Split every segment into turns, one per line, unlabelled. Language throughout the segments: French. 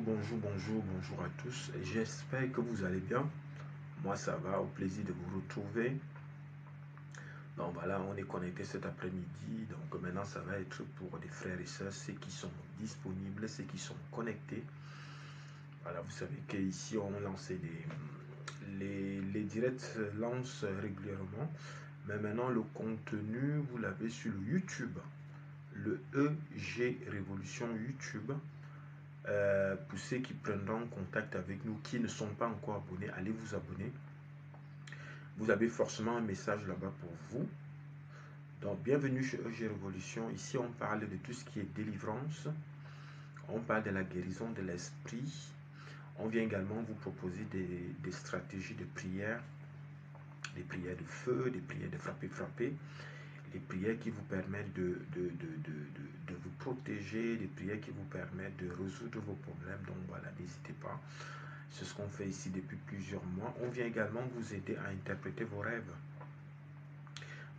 bonjour à tous. J'espère que vous allez bien. Moi, ça va, au plaisir de vous retrouver. Donc voilà, on est connecté cet après-midi. Donc maintenant, ça va être pour des frères et sœurs, ceux qui sont disponibles, ceux qui sont connectés. Voilà, vous savez qu'ici, on lance les directs se lancent régulièrement. Mais maintenant, le contenu, vous l'avez sur le YouTube. Le EG Révolution YouTube. Pour ceux qui prendront contact avec nous, qui ne sont pas encore abonnés, allez vous abonner. Vous avez forcément un message là-bas pour vous. Donc, bienvenue chez EG Révolution. Ici, on parle de tout ce qui est délivrance. On parle de la guérison de l'esprit. On vient également vous proposer des stratégies de prière, des prières de feu, des prières de frapper, des prières qui vous permettent de vous protéger, des prières qui vous permettent de résoudre vos problèmes. Donc voilà, n'hésitez pas. C'est ce qu'on fait ici depuis plusieurs mois. On vient également vous aider à interpréter vos rêves.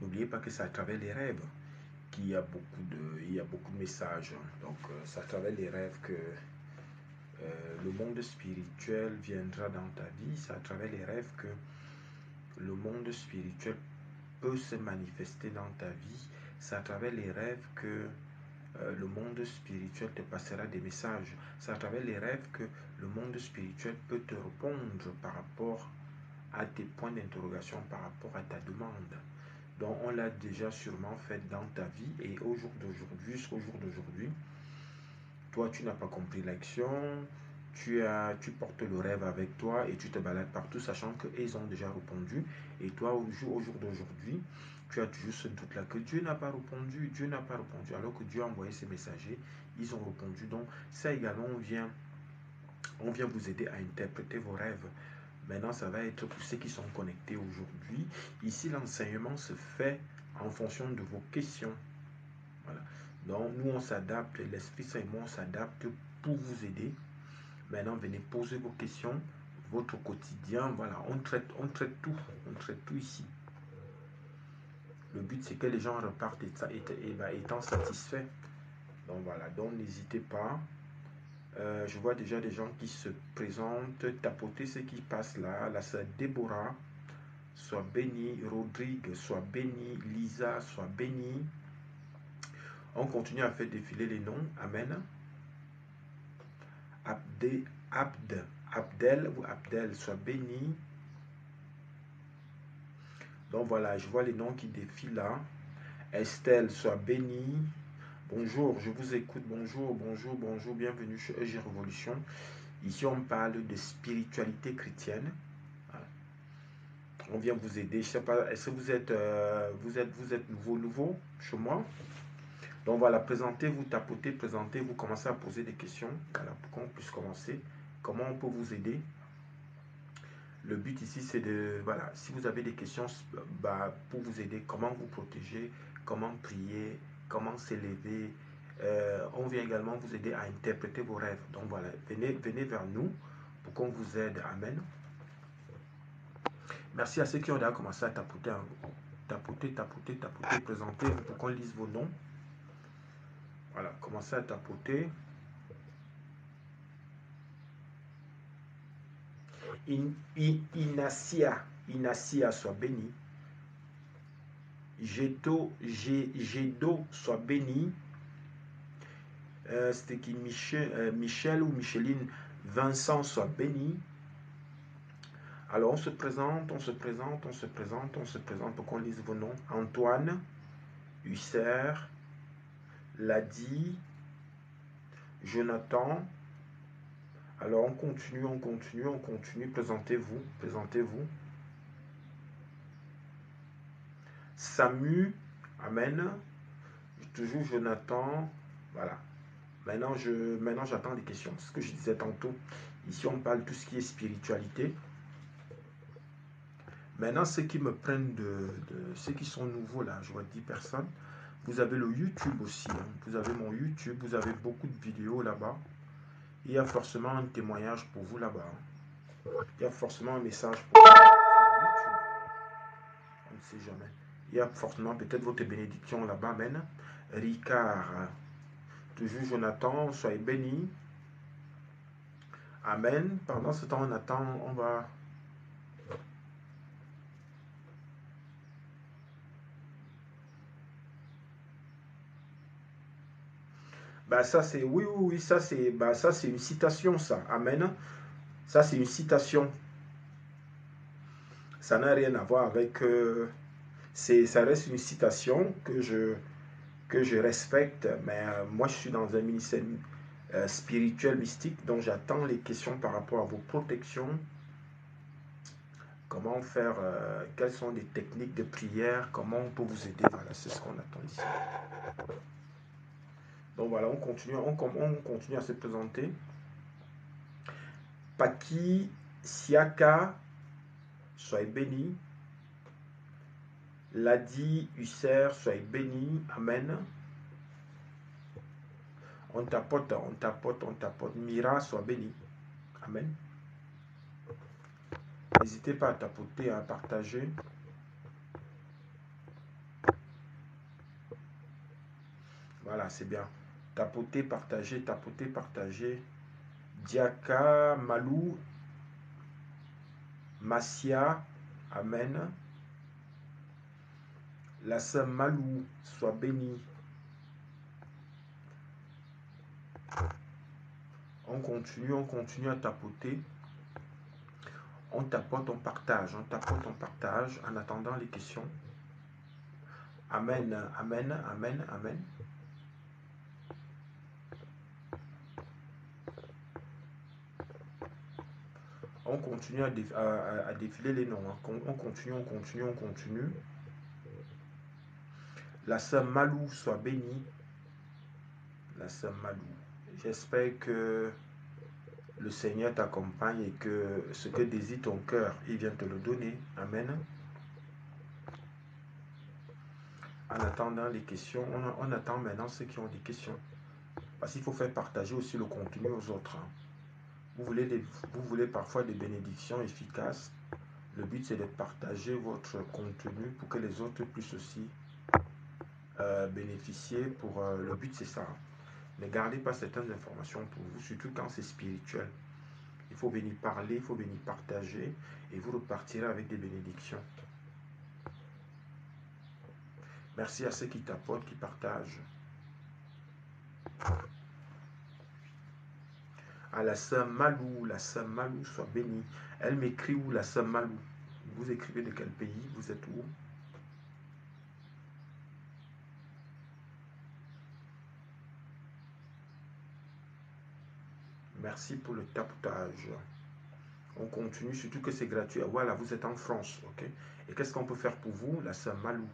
N'oubliez pas que c'est à travers les rêves qu'il y a beaucoup de messages. Donc c'est à travers les rêves que le monde spirituel viendra dans ta vie. C'est à travers les rêves que le monde spirituel peut se manifester dans ta vie. C'est à travers les rêves que le monde spirituel te passera des messages. C'est à travers les rêves que le monde spirituel peut te répondre par rapport à tes points d'interrogation, par rapport à ta demande. Donc on l'a déjà sûrement fait dans ta vie et au jour d'aujourd'hui, jusqu'au jour d'aujourd'hui, toi tu n'as pas compris l'action, tu portes le rêve avec toi et tu te balades partout sachant qu'ils ont déjà répondu. Et toi au jour d'aujourd'hui, tu as toujours ce doute là que Dieu n'a pas répondu, alors que Dieu a envoyé ses messagers, ils ont répondu. Donc ça également, on vient vous aider à interpréter vos rêves. Maintenant, ça va être pour ceux qui sont connectés aujourd'hui. Ici, l'enseignement se fait en fonction de vos questions. Voilà. Donc, nous, on s'adapte, l'Esprit Saint et moi, on s'adapte pour vous aider. Maintenant, venez poser vos questions, votre quotidien. Voilà, on traite tout. On traite tout ici. Le but, c'est que les gens repartent étant satisfaits. Donc, voilà. Donc, n'hésitez pas. Je vois déjà des gens qui se présentent. Tapotez ce qui passe là. Là, c'est Déborah. Sois béni. Rodrigue, sois béni. Lisa, sois béni. On continue à faire défiler les noms. Amen. Abdel ou Abdel, sois béni. Donc voilà, je vois les noms qui défilent là. Estelle, sois béni. Bonjour, je vous écoute. Bonjour, bienvenue chez EG Révolution. Ici, on parle de spiritualité chrétienne. Voilà. On vient vous aider. Je ne sais pas, est-ce que vous êtes nouveau chez moi? Donc voilà, présentez-vous, tapotez, présentez-vous, commencez à poser des questions. Voilà, pour qu'on puisse commencer. Comment on peut vous aider? Le but ici, c'est de, voilà, si vous avez des questions pour vous aider, comment vous protéger, comment prier, comment s'élever, on vient également vous aider à interpréter vos rêves. Donc voilà, venez vers nous pour qu'on vous aide. Amen. Merci à ceux qui ont déjà commencé à tapoter, présentez pour qu'on lise vos noms. Voilà, commencez à tapoter. Inacia, soit béni. Gédo, soit béni. C'était qui? Michel ou Micheline. Vincent, soit béni. Alors on se présente pour qu'on lise vos noms. Antoine, Husser, Ladi, Jonathan. Alors on continue. Présentez-vous. Samu, amen. Toujours Jonathan. Voilà. Maintenant, j'attends des questions. Ce que je disais tantôt. Ici, on parle de tout ce qui est spiritualité. Maintenant, ceux qui me prennent ceux qui sont nouveaux là, je vois 10 personnes. Vous avez le YouTube aussi. Hein. Vous avez mon YouTube. Vous avez beaucoup de vidéos là-bas. Il y a forcément un témoignage pour vous là-bas. Hein. Il y a forcément un message pour vous sur YouTube. On ne sait jamais. Il y a forcément peut-être votre bénédiction là-bas. Amen. Ricard. Toujours Jonathan, soyez béni. Amen. Pendant ce temps, on attend, on va... Bah ça c'est, oui, oui, oui, ça c'est, bah ça c'est une citation, ça. Amen. Ça c'est une citation. Ça n'a rien à voir avec... ça reste une citation que je respecte, mais moi je suis dans un ministère spirituel, mystique, donc j'attends les questions par rapport à vos protections. Comment faire, quelles sont les techniques de prière, comment on peut vous aider. Voilà, c'est ce qu'on attend ici. Donc voilà, on continue à se présenter. Paki, Siaka, soyez bénis. Ladi, Husser, soyez bénis. Amen. On tapote, on tapote, on tapote. Mira, sois béni. Amen. N'hésitez pas à tapoter, à partager. Voilà, c'est bien. Tapoter, partager, tapoter, partager. Diaka, Malou, Massia, Amen. La sœur Malou, soit bénie. On continue à tapoter. On tapote, on partage, on tapote, on partage en attendant les questions. Amen, amen, amen, amen. On continue à défiler les noms. On continue, on continue, on continue. La sœur Malou soit bénie. La sœur Malou. J'espère que le Seigneur t'accompagne et que ce que désire ton cœur, il vient te le donner. Amen. En attendant les questions, on attend maintenant ceux qui ont des questions. Parce qu'il faut faire partager aussi le contenu aux autres. Vous voulez parfois des bénédictions efficaces. Le but, c'est de partager votre contenu pour que les autres puissent aussi bénéficier. Le but, c'est ça. Ne gardez pas certaines informations pour vous, surtout quand c'est spirituel. Il faut venir parler, il faut venir partager et vous repartirez avec des bénédictions. Merci à ceux qui tapotent, qui partagent. À la sœur Malou soit bénie. Elle m'écrit où, la sœur Malou? Vous écrivez de quel pays? Vous êtes où? Merci pour le tapotage. On continue, surtout que c'est gratuit. Voilà, vous êtes en France, ok? Et qu'est-ce qu'on peut faire pour vous, la sœur Malou?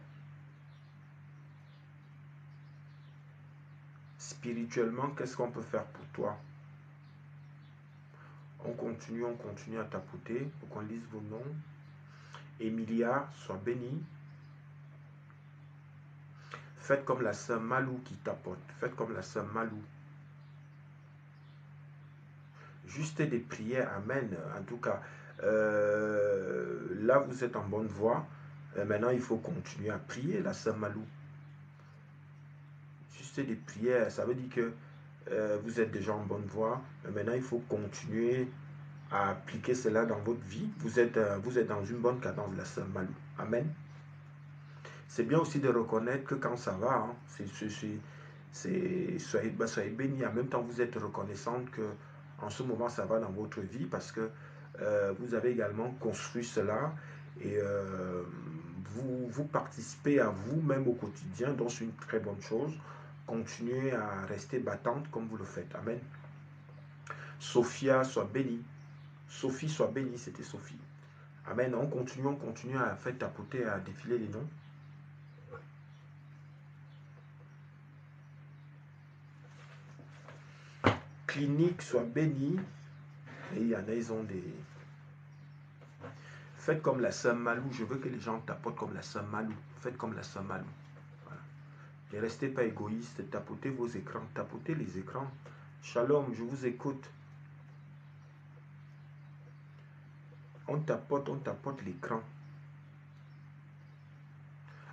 Spirituellement, qu'est-ce qu'on peut faire pour toi? On continue à tapoter pour qu'on lise vos noms. Emilia, sois bénie. Faites comme la sœur Malou qui tapote. Faites comme la sœur Malou. Juste des prières, amen. En tout cas, là, vous êtes en bonne voie. Maintenant, il faut continuer à prier, la sœur Malou. Juste des prières, ça veut dire que vous êtes déjà en bonne voie. Maintenant, il faut continuer à appliquer cela dans votre vie. Vous êtes dans une bonne cadence, la sœur Malou. Amen. C'est bien aussi de reconnaître que quand ça va, hein, soyez bénis. En même temps, vous êtes reconnaissante que en ce moment, ça va dans votre vie parce que vous avez également construit cela et vous participez à vous-même au quotidien, donc c'est une très bonne chose. Continuez à rester battante comme vous le faites. Amen. Sophia, soit bénie. Sophie, soit bénie, c'était Sophie. Amen. On continue à faire tapoter, à défiler les noms. Clinique, soit bénie. Et il y en a, ils ont des... Faites comme la sœur Malou. Je veux que les gens tapotent comme la sœur Malou. Faites comme la sœur Malou. Voilà. Ne restez pas égoïste. Tapotez vos écrans. Tapotez les écrans. Shalom, je vous écoute. On tapote l'écran.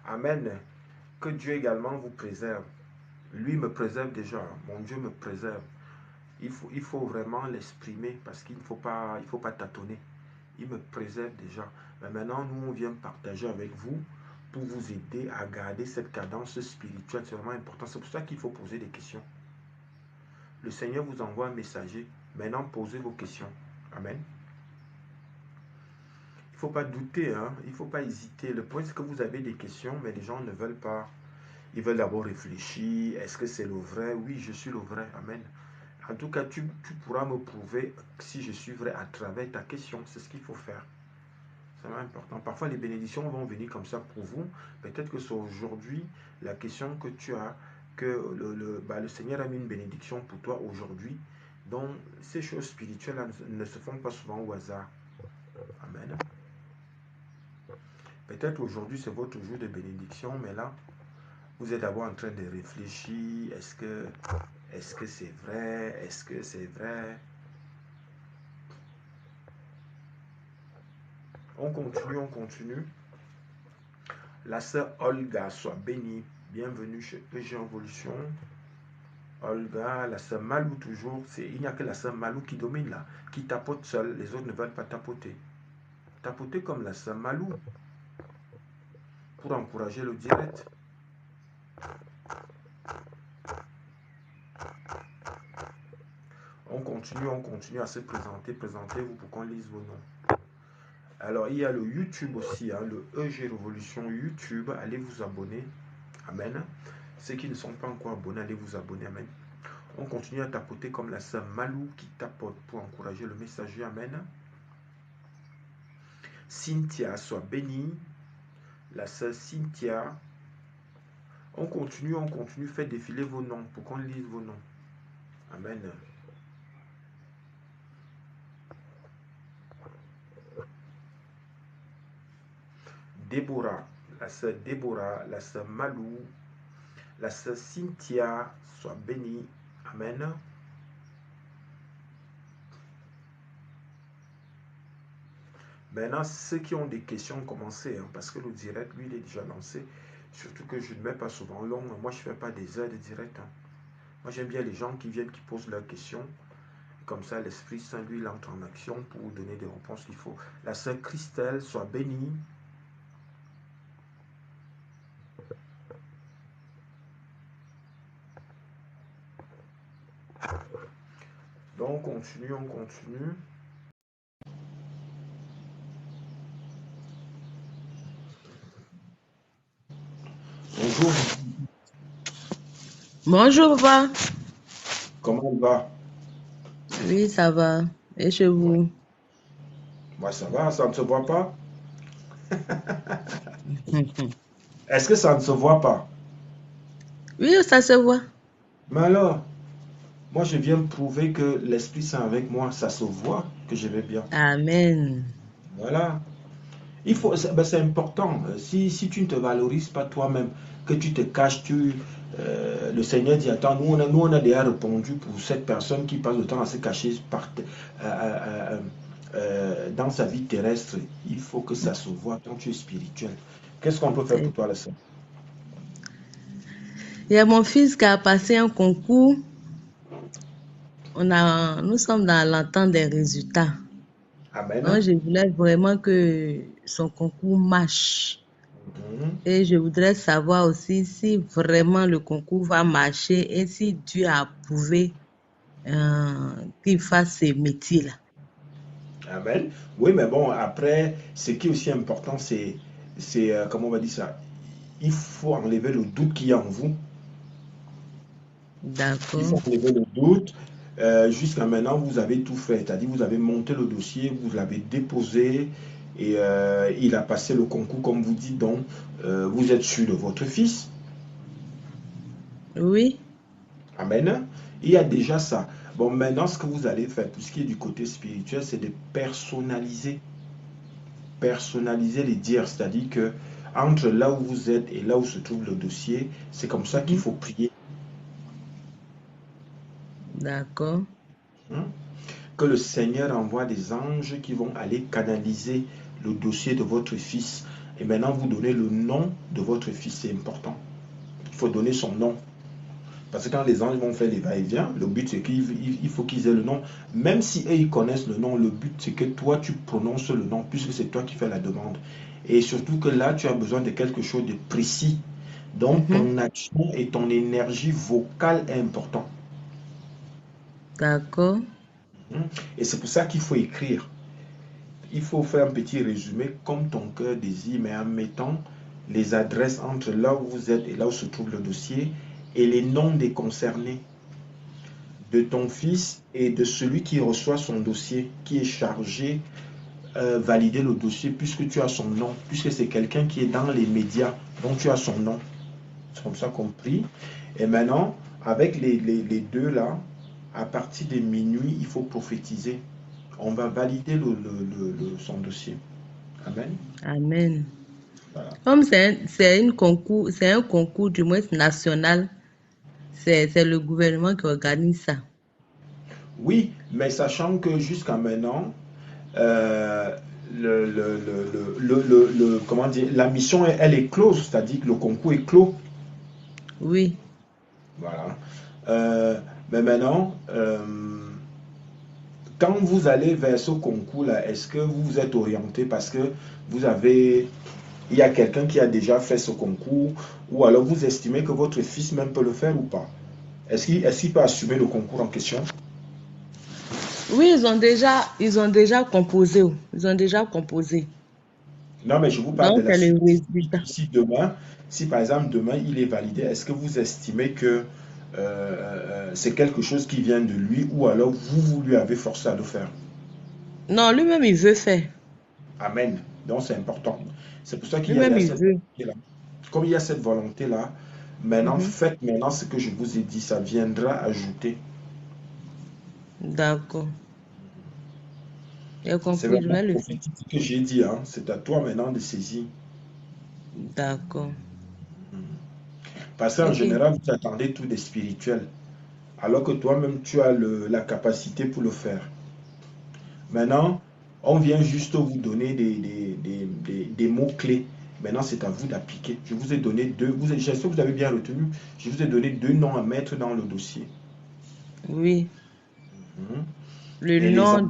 Amen. Que Dieu également vous préserve. Lui me préserve déjà. Mon Dieu me préserve. il faut vraiment l'exprimer parce qu'il ne faut pas, tâtonner. Il me préserve déjà. Mais maintenant, nous, on vient partager avec vous pour vous aider à garder cette cadence spirituelle. C'est vraiment important. C'est pour ça qu'il faut poser des questions. Le Seigneur vous envoie un messager. Maintenant, posez vos questions. Amen. Il ne faut pas douter, hein? Il ne faut pas hésiter. Le point, c'est que vous avez des questions, mais les gens ne veulent pas. Ils veulent d'abord réfléchir. Est-ce que c'est le vrai? Oui, je suis le vrai. Amen. En tout cas, tu pourras me prouver si je suis vrai à travers ta question. C'est ce qu'il faut faire. C'est vraiment important. Parfois, les bénédictions vont venir comme ça pour vous. Peut-être que c'est aujourd'hui la question que tu as, que le Seigneur a mis une bénédiction pour toi aujourd'hui. Donc, ces choses spirituelles ne se font pas souvent au hasard. Amen. Peut-être aujourd'hui, c'est votre jour de bénédiction, mais là, vous êtes d'abord en train de réfléchir. Est-ce que c'est vrai? Est-ce que c'est vrai? On continue, on continue. La sœur Olga, soit bénie. Bienvenue chez EG Evolution. Olga, la sœur Malou toujours. Il n'y a que la sœur Malou qui domine là, qui tapote seule. Les autres ne veulent pas tapoter. Tapoter comme la sœur Malou pour encourager le direct. On continue à se présenter. Présentez-vous pour qu'on lise vos noms. Alors, il y a le YouTube aussi, hein, le EG Révolution YouTube. Allez vous abonner. Amen. Ceux qui ne sont pas encore abonnés, allez vous abonner. Amen. On continue à tapoter comme la sœur Malou qui tapote pour encourager le messager. Amen. Cynthia, soit bénie. La sœur Cynthia. On continue. Faites défiler vos noms pour qu'on lise vos noms. Amen. Déborah, la sœur Déborah, la sœur Malou, la sœur Cynthia, soit bénie. Amen. Maintenant, ceux qui ont des questions, commencez, hein, parce que le direct, lui, il est déjà lancé. Surtout que je ne mets pas souvent long. Moi, je ne fais pas des heures de direct. Hein. Moi, j'aime bien les gens qui viennent, qui posent leurs questions. Comme ça, l'Esprit Saint, lui, il entre en action pour vous donner des réponses qu'il faut. La sœur Christelle, soit bénie. Donc, on continue. Bonjour.
Bonjour, papa.
Comment il va?
Oui, ça va. Et chez vous?
Moi, ça va, ça ne se voit pas. Est-ce que ça ne se voit pas?
Oui, ça se voit.
Mais alors, moi, je viens prouver que l'Esprit Saint avec moi, ça se voit que je vais bien.
Amen.
Voilà. Il faut, c'est important. Si tu ne te valorises pas toi-même, que tu te caches, le Seigneur dit, attends, nous on a déjà répondu pour cette personne qui passe le temps à se cacher dans sa vie terrestre. Il faut que ça se voit quand tu es spirituel. Qu'est-ce qu'on peut faire pour toi, la sœur?
Il y a mon fils qui a passé un concours. Nous sommes dans l'attente des résultats.
Amen.
Donc, je voulais vraiment que son concours marche.
Mhm.
Et je voudrais savoir aussi si vraiment le concours va marcher et si Dieu a approuvé qu'il fasse ce métier-là.
Amen. Oui, mais bon, après, ce qui est aussi important, c'est comment on va dire ça? Il faut enlever le doute qu'il y a en vous. Il
D'accord.
faut enlever le doute. Jusqu'à maintenant, vous avez tout fait. C'est-à-dire, vous avez monté le dossier, vous l'avez déposé et il a passé le concours, comme vous dites. Donc, vous êtes sûr de votre fils.
Oui.
Amen. Il y a déjà ça. Bon, maintenant, ce que vous allez faire, pour ce qui est du côté spirituel, c'est de personnaliser. Personnaliser les dires. C'est-à-dire que entre là où vous êtes et là où se trouve le dossier, c'est comme ça qu'il faut prier.
D'accord.
Hein? Que le Seigneur envoie des anges qui vont aller canaliser le dossier de votre fils. Et maintenant, vous donnez le nom de votre fils, c'est important. Il faut donner son nom. Parce que quand les anges vont faire les va-et-vient, le but c'est qu'il faut qu'ils aient le nom. Même si eux ils connaissent le nom, le but c'est que toi tu prononces le nom, puisque c'est toi qui fais la demande. Et surtout que là, tu as besoin de quelque chose de précis. Donc
Mhm.
ton action et ton énergie vocale est important.
D'accord.
Hein. Et c'est pour ça qu'il faut écrire. Il faut faire un petit résumé comme ton cœur désire, mais en mettant les adresses entre là où vous êtes et là où se trouve le dossier et les noms des concernés, de ton fils et de celui qui reçoit son dossier, qui est chargé valider le dossier, puisque tu as son nom, puisque c'est quelqu'un qui est dans les médias, donc tu as son nom. C'est comme ça compris. Et maintenant, avec les deux là, à partir de minuit, il faut prophétiser. On va valider son dossier. Amen.
Amen.
Voilà.
Comme c'est un concours du moins national, c'est le gouvernement qui organise ça.
Oui, mais sachant que jusqu'à maintenant, euh, comment dire, la mission, elle est close, c'est-à-dire que le concours est clos.
Oui.
Voilà. Euh, mais maintenant, quand vous allez vers ce concours-là, est-ce que vous vous êtes orienté parce que vous avez, il y a quelqu'un qui a déjà fait ce concours, ou alors vous estimez que votre fils même peut le faire ou pas? Est-ce qu'il peut assumer le concours en question?
Oui, ils ont déjà composé. Ils ont déjà composé.
Non, mais je vous parle de
Donc,
la
c'est le
suite.
résultat.
Si demain, si par exemple demain il est validé, est-ce que vous estimez que c'est quelque chose qui vient de lui ou alors vous lui avez forcé à le faire?
Non, lui-même, il veut faire.
Amen. Donc c'est important. C'est pour ça qu'il y
Lui-même,
a
il
cette
veut.
volonté-là. Comme il y a cette volonté-là, maintenant
Mhm.
faites maintenant ce que je vous ai dit, ça viendra ajouter.
D'accord. J'ai
C'est
compris, je
vraiment
vais le faire.
prophétique ce que j'ai dit, hein. C'est à toi maintenant de saisir.
D'accord.
Parce qu'en
Ok.
général, vous attendez tout des spirituels, alors que toi-même, tu as la capacité pour le faire. Maintenant, on vient juste vous donner des mots-clés. Maintenant, c'est à vous d'appliquer. Je vous ai donné deux. J'espère que vous avez bien retenu. Je vous ai donné deux noms à mettre dans le dossier.
Oui.
Mhm.
Le
Et les
nom
endroits.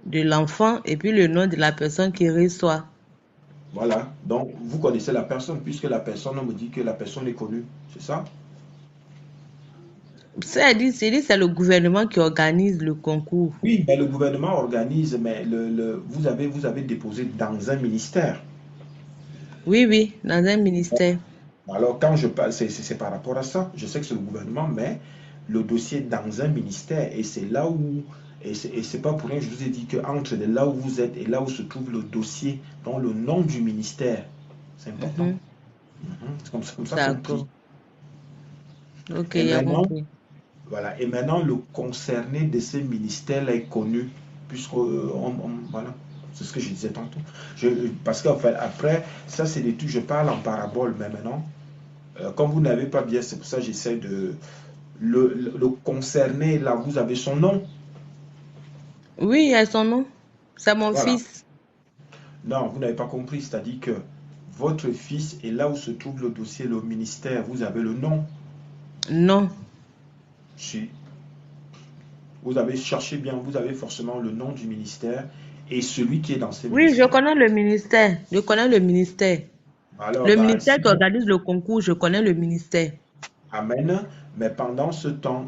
de l'enfant et puis le nom de la personne qui reçoit.
Voilà. Donc, vous connaissez la personne, puisque la personne, on me dit que la personne est connue. C'est ça?
C'est le gouvernement qui organise le concours.
Oui, mais le gouvernement organise, mais vous avez déposé dans un ministère.
Oui, oui, dans un ministère.
Alors, quand je parle, c'est par rapport à ça. Je sais que c'est le gouvernement, mais le dossier est dans un ministère. Et c'est là où, et c'est pas pour rien, je vous ai dit qu'entre là où vous êtes et là où se trouve le dossier, dans le nom du ministère, c'est important.
Mhm.
Mhm. C'est comme ça compris.
D'accord. Ok,
Et
j'ai
maintenant,
compris.
voilà. Et maintenant, le concerné de ce ministère est connu, puisque voilà, c'est ce que je disais tantôt. Parce qu'en fait, après, ça c'est des trucs, je parle en parabole, mais maintenant, comme vous n'avez pas bien, c'est pour ça que j'essaie de le concerné, là, vous avez son nom.
Oui, il y a son nom. C'est mon
Voilà.
fils.
Non, vous n'avez pas compris, c'est-à-dire que votre fils est là où se trouve le dossier, le ministère, vous avez le nom.
Non.
Si vous avez cherché bien, vous avez forcément le nom du ministère et celui qui est dans ce
Oui, je
ministère.
connais le ministère. Je connais le ministère.
Alors,
Le
bah,
ministère
si
qui organise le concours, je connais le ministère.
Amen. Mais pendant ce temps,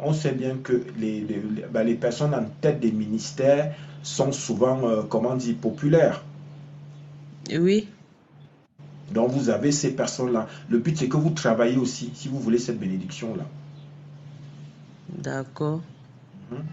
on sait bien que les personnes en tête des ministères sont souvent, comment dire, populaires.
Oui,
Donc vous avez ces personnes-là. Le but, c'est que vous travaillez aussi, si vous voulez cette bénédiction-là.
d'accord.
Mhm.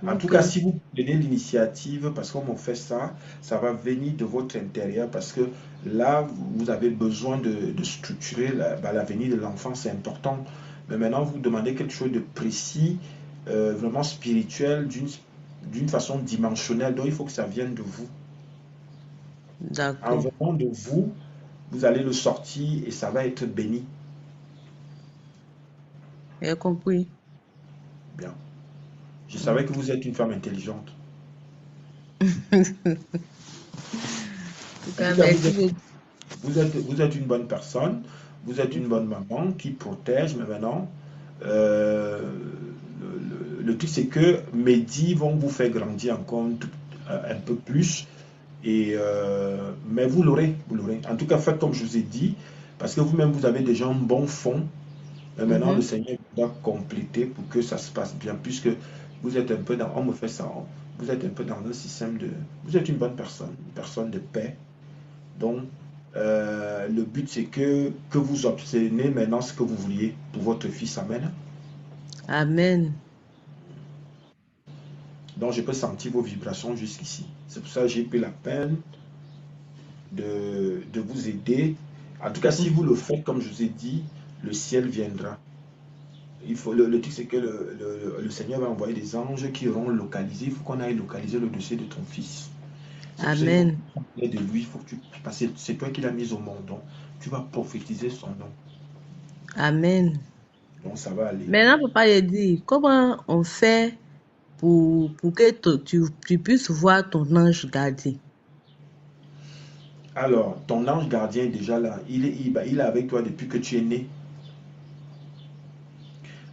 En tout
Ok.
cas, si vous prenez l'initiative, parce qu'on m'a fait ça, ça va venir de votre intérieur, parce que là, vous avez besoin de structurer l'avenir de l'enfant, c'est important. Mais maintenant, vous demandez quelque chose de précis, vraiment spirituel, d'une façon dimensionnelle. Donc, il faut que ça vienne de vous. En
D'accord.
venant de vous, vous allez le sortir et ça va être béni.
J'ai compris.
Bien. Je savais que
Ok.
vous êtes une femme intelligente.
En tout
En tout
cas,
cas,
merci beaucoup.
vous êtes une bonne personne. Vous êtes une bonne maman qui protège, mais maintenant, euh, le truc c'est que mes dits vont vous faire grandir encore un peu plus. Mais vous l'aurez, vous l'aurez. En tout cas, faites comme je vous ai dit, parce que vous-même, vous avez déjà un bon fond. Mais maintenant, le
Mhm.
Seigneur doit compléter pour que ça se passe bien, puisque vous êtes un peu dans, on me fait ça, vous êtes un peu dans un système de, vous êtes une personne de paix. Donc, le but, c'est que vous obtenez maintenant ce que vous vouliez pour votre fils. Amen.
Amen.
Donc, je peux sentir vos vibrations jusqu'ici. C'est pour ça que j'ai pris la peine de vous aider. En tout cas, si vous le faites, comme je vous ai dit, le ciel viendra. Le truc, c'est que le Seigneur va envoyer des anges qui auront localisé. Il faut qu'on aille localiser le dossier de ton fils. C'est pour ça qu'il faut que
Amen.
tu parles de lui. Il faut que tu, parce que c'est toi qui l'as mis au monde. Donc, tu vas prophétiser son nom.
Amen.
Donc, ça va aller.
Maintenant, papa, il dit, comment on fait pour que tu puisses voir ton ange gardien?
Alors, ton ange gardien est déjà là. Il est avec toi depuis que tu es né.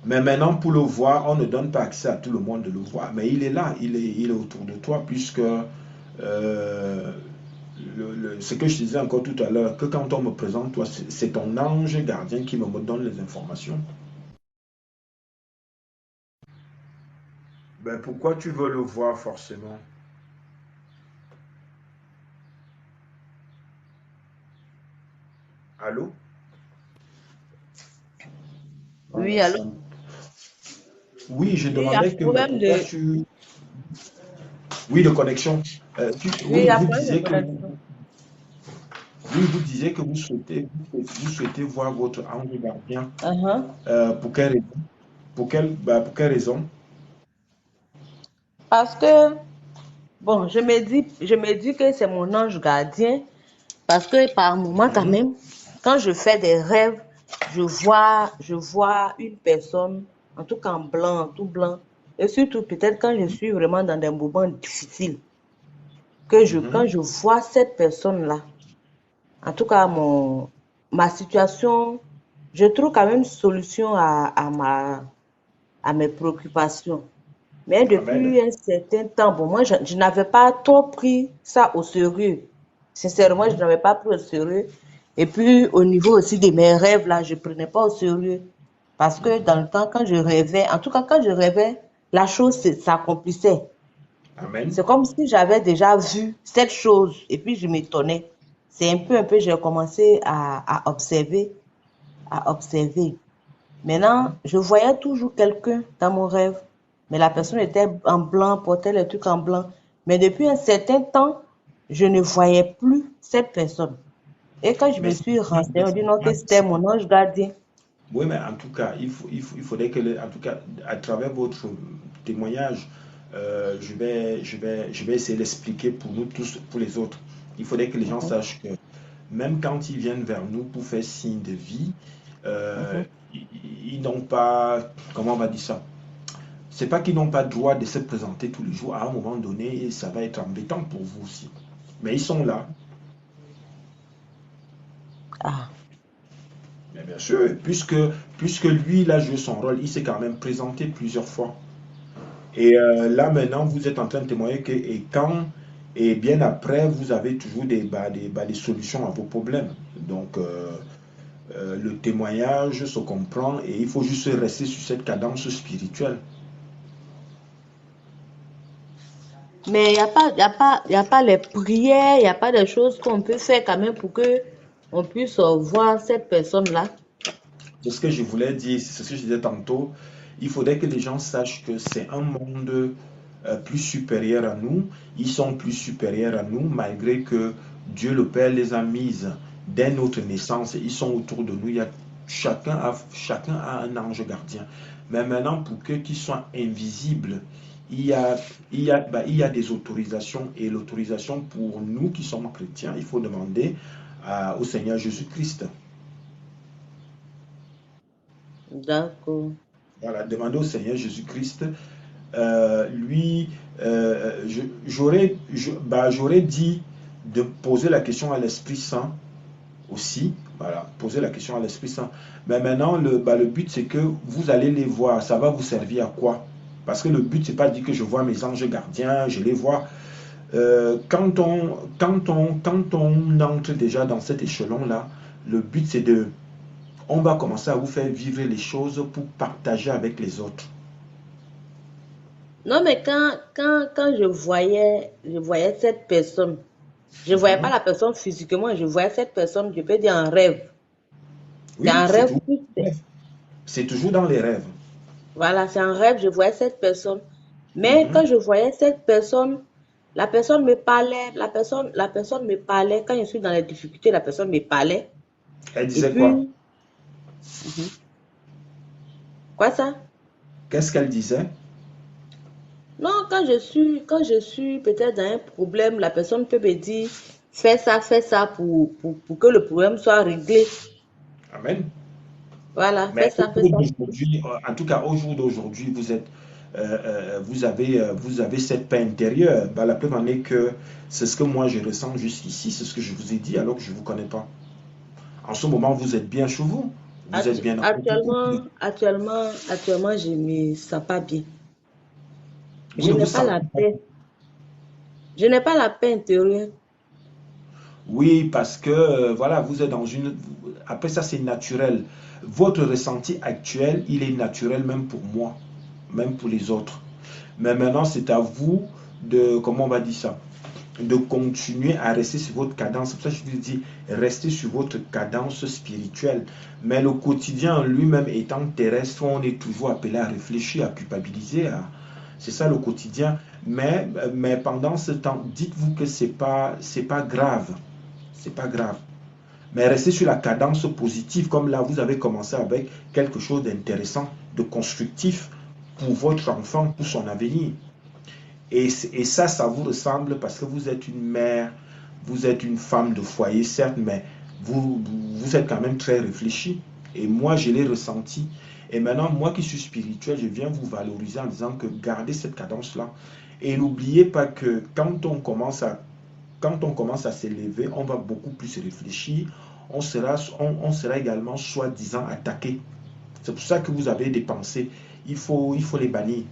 Mais maintenant, pour le voir, on ne donne pas accès à tout le monde de le voir. Mais il est là, il est autour de toi, puisque ce que je te disais encore tout à l'heure, que quand on me présente, toi, c'est ton ange gardien qui me donne les informations. Ben, pourquoi tu veux le voir forcément? Allô?
Oui,
Voilà,
alors,
oui, je
oui, il y a
demandais que ben,
problème
pourquoi
de,
tu... Oui, de connexion.
oui, il y
Oui,
a
vous
problème de
disiez que
connexion.
oui, vous disiez que vous souhaitez voir votre ange gardien.
Uh-huh.
Pour quelle raison? Pour quelle raison?
Parce que, bon, je me dis que c'est mon ange gardien, parce que par moment quand
Mhm,
même, quand je fais des rêves, je vois une personne, en tout cas en blanc, en tout blanc, et surtout peut-être quand je suis vraiment dans des moments difficiles, quand
mhm.
je vois cette personne-là, en tout cas ma situation, je trouve quand même solution à mes préoccupations. Mais
Amen.
depuis un certain temps, bon, moi, je n'avais pas trop pris ça au sérieux. Sincèrement, je
Mhm.
n'avais pas pris au sérieux. Et puis, au niveau aussi de mes rêves, là, je ne prenais pas au sérieux. Parce que dans le temps, quand je rêvais, en tout cas, quand je rêvais, la chose s'accomplissait.
Amen.
C'est comme si j'avais déjà vu cette chose. Et puis, je m'étonnais. C'est un peu, j'ai commencé à observer. Maintenant,
Mhm.
je voyais toujours quelqu'un dans mon rêve, mais la personne était en blanc, portait les trucs en blanc. Mais depuis un certain temps, je ne voyais plus cette personne. Et quand je
Mais
me
c'est
suis renseignée,
mais
on dit
c'est
non, que
pas-
c'était mon ange gardien.
Oui, mais en tout cas, il faudrait que, en tout cas, à travers votre témoignage, je vais essayer d'expliquer pour nous tous, pour les autres. Il faudrait que les gens
Mhm,
sachent que même quand ils viennent vers nous pour faire signe de vie, euh,
mhm.
ils, ils n'ont pas, comment on va dire ça? C'est pas qu'ils n'ont pas le droit de se présenter tous les jours. À un moment donné, ça va être embêtant pour vous aussi. Mais ils sont là.
Ah,
Mais bien sûr, puisque lui, il a joué son rôle, il s'est quand même présenté plusieurs fois. Et là, maintenant, vous êtes en train de témoigner que, et quand, et bien après, vous avez toujours des solutions à vos problèmes. Donc, le témoignage se comprend et il faut juste rester sur cette cadence spirituelle.
mais il y a pas les prières, il n'y a pas de choses qu'on peut faire quand même pour que on puisse voir cette personne-là.
C'est ce que je voulais dire, c'est ce que je disais tantôt. Il faudrait que les gens sachent que c'est un monde plus supérieur à nous. Ils sont plus supérieurs à nous, malgré que Dieu le Père les a mises dès notre naissance. Ils sont autour de nous. Chacun a un ange gardien. Mais maintenant, pour que qu'ils soient invisibles, il y a des autorisations. Et l'autorisation pour nous qui sommes chrétiens, il faut demander au Seigneur Jésus-Christ.
D'accord.
Voilà, demander au Seigneur Jésus-Christ. Lui, j'aurais dit de poser la question à l'Esprit Saint aussi. Voilà, posez la question à l'Esprit Saint. Mais maintenant, le but, c'est que vous allez les voir. Ça va vous servir à quoi? Parce que le but, c'est pas de dire que je vois mes anges gardiens, je les vois. Quand on entre déjà dans cet échelon-là, le but, c'est de... On va commencer à vous faire vivre les choses pour partager avec les autres.
Non, mais quand je voyais cette personne, je ne voyais pas
Mhm.
la personne physiquement, je voyais cette personne, je peux dire en rêve. C'est
Oui,
un
c'est
rêve
toujours,
plus.
c'est toujours dans les rêves.
Voilà, c'est un rêve, je voyais cette personne. Mais
Mhm.
quand je voyais cette personne, la personne me parlait, la personne me parlait. Quand je suis dans les difficultés, la personne me parlait.
Elle
Et
disait quoi?
puis, mhm. Quoi ça?
Qu'est-ce qu'elle disait?
Non, quand je suis peut-être dans un problème, la personne peut me dire, fais ça pour que le problème soit réglé.
Amen.
Voilà,
Mais au
fais
jour
ça.
d'aujourd'hui, en tout cas au jour d'aujourd'hui, vous avez cette paix intérieure. Bah, la preuve en est que c'est ce que moi je ressens jusqu'ici, c'est ce que je vous ai dit alors que je ne vous connais pas. En ce moment, vous êtes bien chez vous, vous êtes bien dans votre couple.
Actuellement, je me sens pas bien.
Vous
Je
ne vous
n'ai pas la
sentez pas.
paix. Je n'ai pas la paix intérieure.
Oui, parce que voilà, vous êtes dans une. Après ça, c'est naturel. Votre ressenti actuel, il est naturel même pour moi, même pour les autres. Mais maintenant, c'est à vous de, comment on va dire ça, de continuer à rester sur votre cadence. C'est pour ça que je vous dis, restez sur votre cadence spirituelle. Mais le quotidien lui-même étant terrestre, on est toujours appelé à réfléchir, à culpabiliser. C'est ça le quotidien. Mais pendant ce temps, dites-vous que c'est pas grave. C'est pas grave. Mais restez sur la cadence positive, comme là, vous avez commencé avec quelque chose d'intéressant, de constructif pour votre enfant, pour son avenir. Et ça vous ressemble parce que vous êtes une mère, vous êtes une femme de foyer, certes, mais vous êtes quand même très réfléchi. Et moi, je l'ai ressenti. Et maintenant, moi qui suis spirituel, je viens vous valoriser en disant que gardez cette cadence-là. Et n'oubliez pas que quand on commence à s'élever, on va beaucoup plus réfléchir. On sera également soi-disant attaqué. C'est pour ça que vous avez des pensées. Il faut les bannir.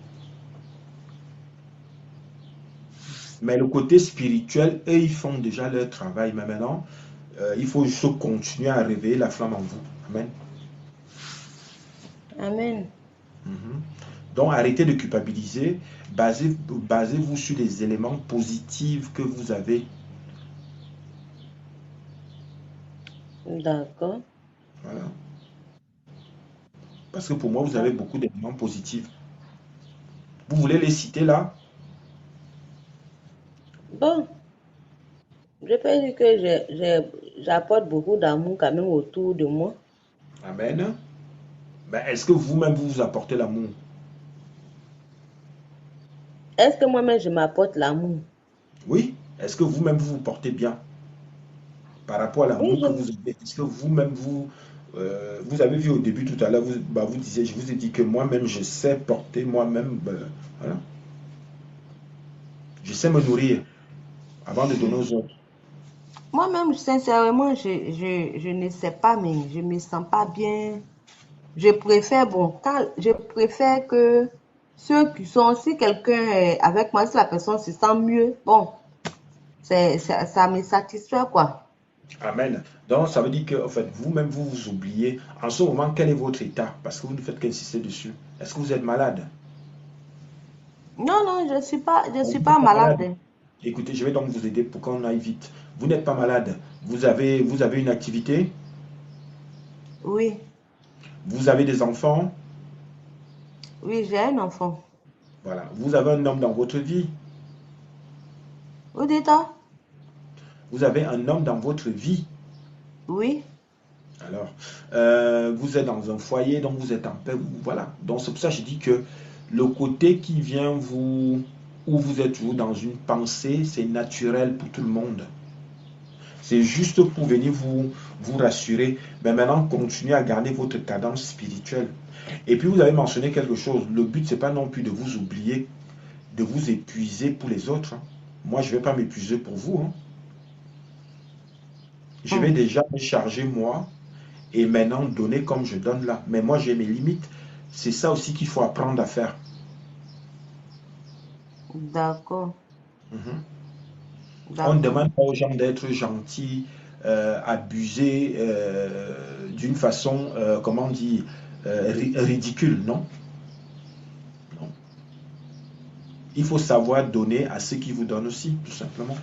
Mais le côté spirituel, eux, ils font déjà leur travail. Mais maintenant, il faut juste continuer à réveiller la flamme en vous. Amen.
Amen.
Mhm. Donc, arrêtez de culpabiliser. Basez-vous sur les éléments positifs que vous avez.
D'accord.
Voilà. Parce que pour moi, vous avez
D'accord.
beaucoup d'éléments positifs. Vous voulez les citer là?
Bon, je peux dire que j'apporte beaucoup d'amour quand même autour de moi.
Amen. Ben, est-ce que vous-même, vous vous apportez l'amour?
Est-ce que moi-même je m'apporte l'amour?
Oui. Est-ce que vous-même, vous vous portez bien par rapport à
Oui,
l'amour que vous avez? Est-ce que vous-même, vous avez vu au début tout à l'heure, vous disiez, je vous ai dit que moi-même, je sais porter moi-même, voilà. Je sais me nourrir avant de donner aux autres.
moi-même, sincèrement, je ne sais pas, mais je me sens pas bien. Je préfère, bon, je préfère que ceux qui sont, si quelqu'un est avec moi, si la personne se sent mieux, bon, ça me satisfait, quoi.
Amen. Donc, ça veut dire que, en fait, vous-même, vous vous oubliez. En ce moment, quel est votre état? Parce que vous ne faites qu'insister dessus. Est-ce que vous êtes malade?
Non, non, je
Vous
suis
n'êtes
pas
pas malade.
malade.
Écoutez, je vais donc vous aider pour qu'on aille vite. Vous n'êtes pas malade. Vous avez une activité.
Oui,
Vous avez des enfants.
oui, j'ai un enfant.
Voilà. Vous avez un homme dans votre vie.
Vous dites ça?
Vous avez un homme dans votre vie.
Oui.
Alors, vous êtes dans un foyer, donc vous êtes en paix. Voilà. Donc, c'est pour ça que je dis que le côté qui vient où vous êtes toujours dans une pensée, c'est naturel pour tout le monde. C'est juste pour venir vous rassurer. Mais maintenant, continuez à garder votre cadence spirituelle. Et puis, vous avez mentionné quelque chose. Le but, c'est pas non plus de vous oublier, de vous épuiser pour les autres, hein. Moi, je ne vais pas m'épuiser pour vous, hein. Je vais
Hum.
déjà me charger moi. et maintenant donner comme je donne là. Mais moi, j'ai mes limites. C'est ça aussi qu'il faut apprendre à faire.
D'accord,
Mhm. On ne
d'accord.
demande pas aux gens d'être gentils, abusés d'une façon, comment on dit, ridicule, non? Non. Il faut savoir donner à ceux qui vous donnent aussi, tout simplement.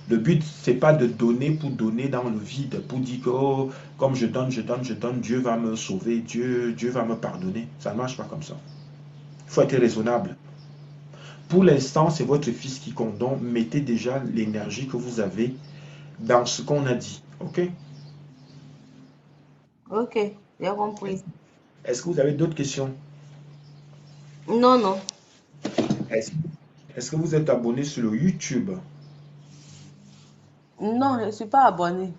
Le but, c'est pas de donner pour donner dans le vide, pour dire que oh, comme je donne, je donne, je donne, Dieu va me sauver, Dieu va me pardonner. Ça ne marche pas comme ça. Il faut être raisonnable. Pour l'instant, c'est votre fils qui compte. Donc, mettez déjà l'énergie que vous avez dans ce qu'on a dit. OK?
Ok, j'ai compris.
Est-ce que vous avez d'autres questions?
Non, non.
Est-ce est-ce que vous êtes abonné sur le YouTube?
Non, je ne suis pas abonnée.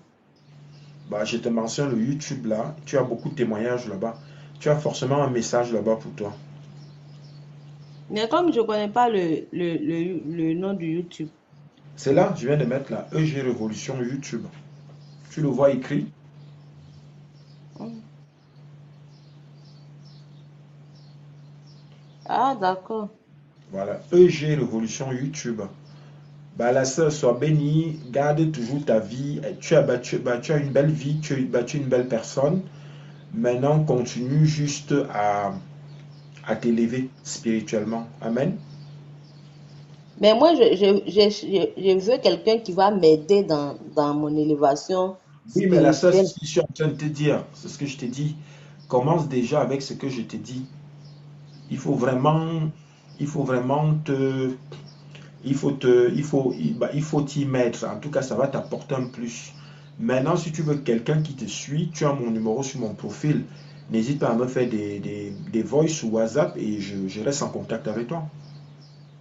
Bah, je te mentionne le YouTube là. Tu as beaucoup de témoignages là-bas. Tu as forcément un message là-bas pour toi.
Mais comme je ne connais pas le nom du YouTube.
C'est là, je viens de mettre là, EG Révolution YouTube. Tu le vois écrit?
Hmm. Ah, d'accord.
Voilà, EG Révolution YouTube. Bah, la sœur, sois bénie, garde toujours ta vie. Tu as une belle vie, tu es une belle personne. Maintenant, continue juste à t'élever spirituellement. Amen.
Mais moi, je veux quelqu'un qui va m'aider dans mon élévation
Oui, mais la sœur, c'est
spirituelle.
ce que je suis en train de te dire. C'est ce que je t'ai dit. Commence déjà avec ce que je t'ai dit. Il faut vraiment, il faut vraiment te, il faut t'y mettre. En tout cas, ça va t'apporter un plus. Maintenant, si tu veux quelqu'un qui te suit, tu as mon numéro sur mon profil. N'hésite pas à me faire des voice sur WhatsApp et je reste en contact avec toi.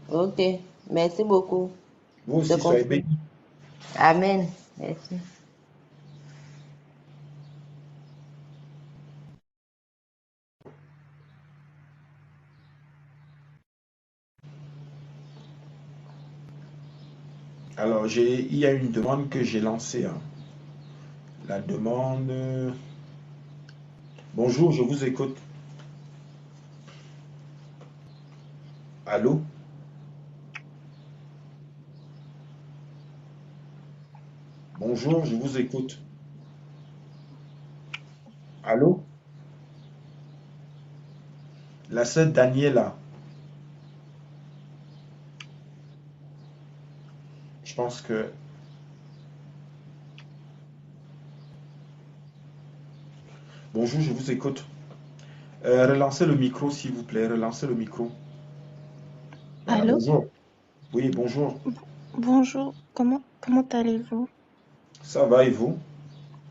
Ok, merci beaucoup.
Vous
Je
aussi, soyez
compris.
bénis.
Amen. Merci.
Alors, il y a une demande que j'ai lancée, hein. La demande. Bonjour, je vous écoute. Allô? Bonjour, je vous écoute. Allô? La sœur Daniela, je pense que... Bonjour, je vous écoute. Relancez le micro, s'il vous plaît. Relancez le micro. Voilà,
Allô?
bonjour. Oui, bonjour.
Bonjour, comment allez-vous?
Ça va et vous?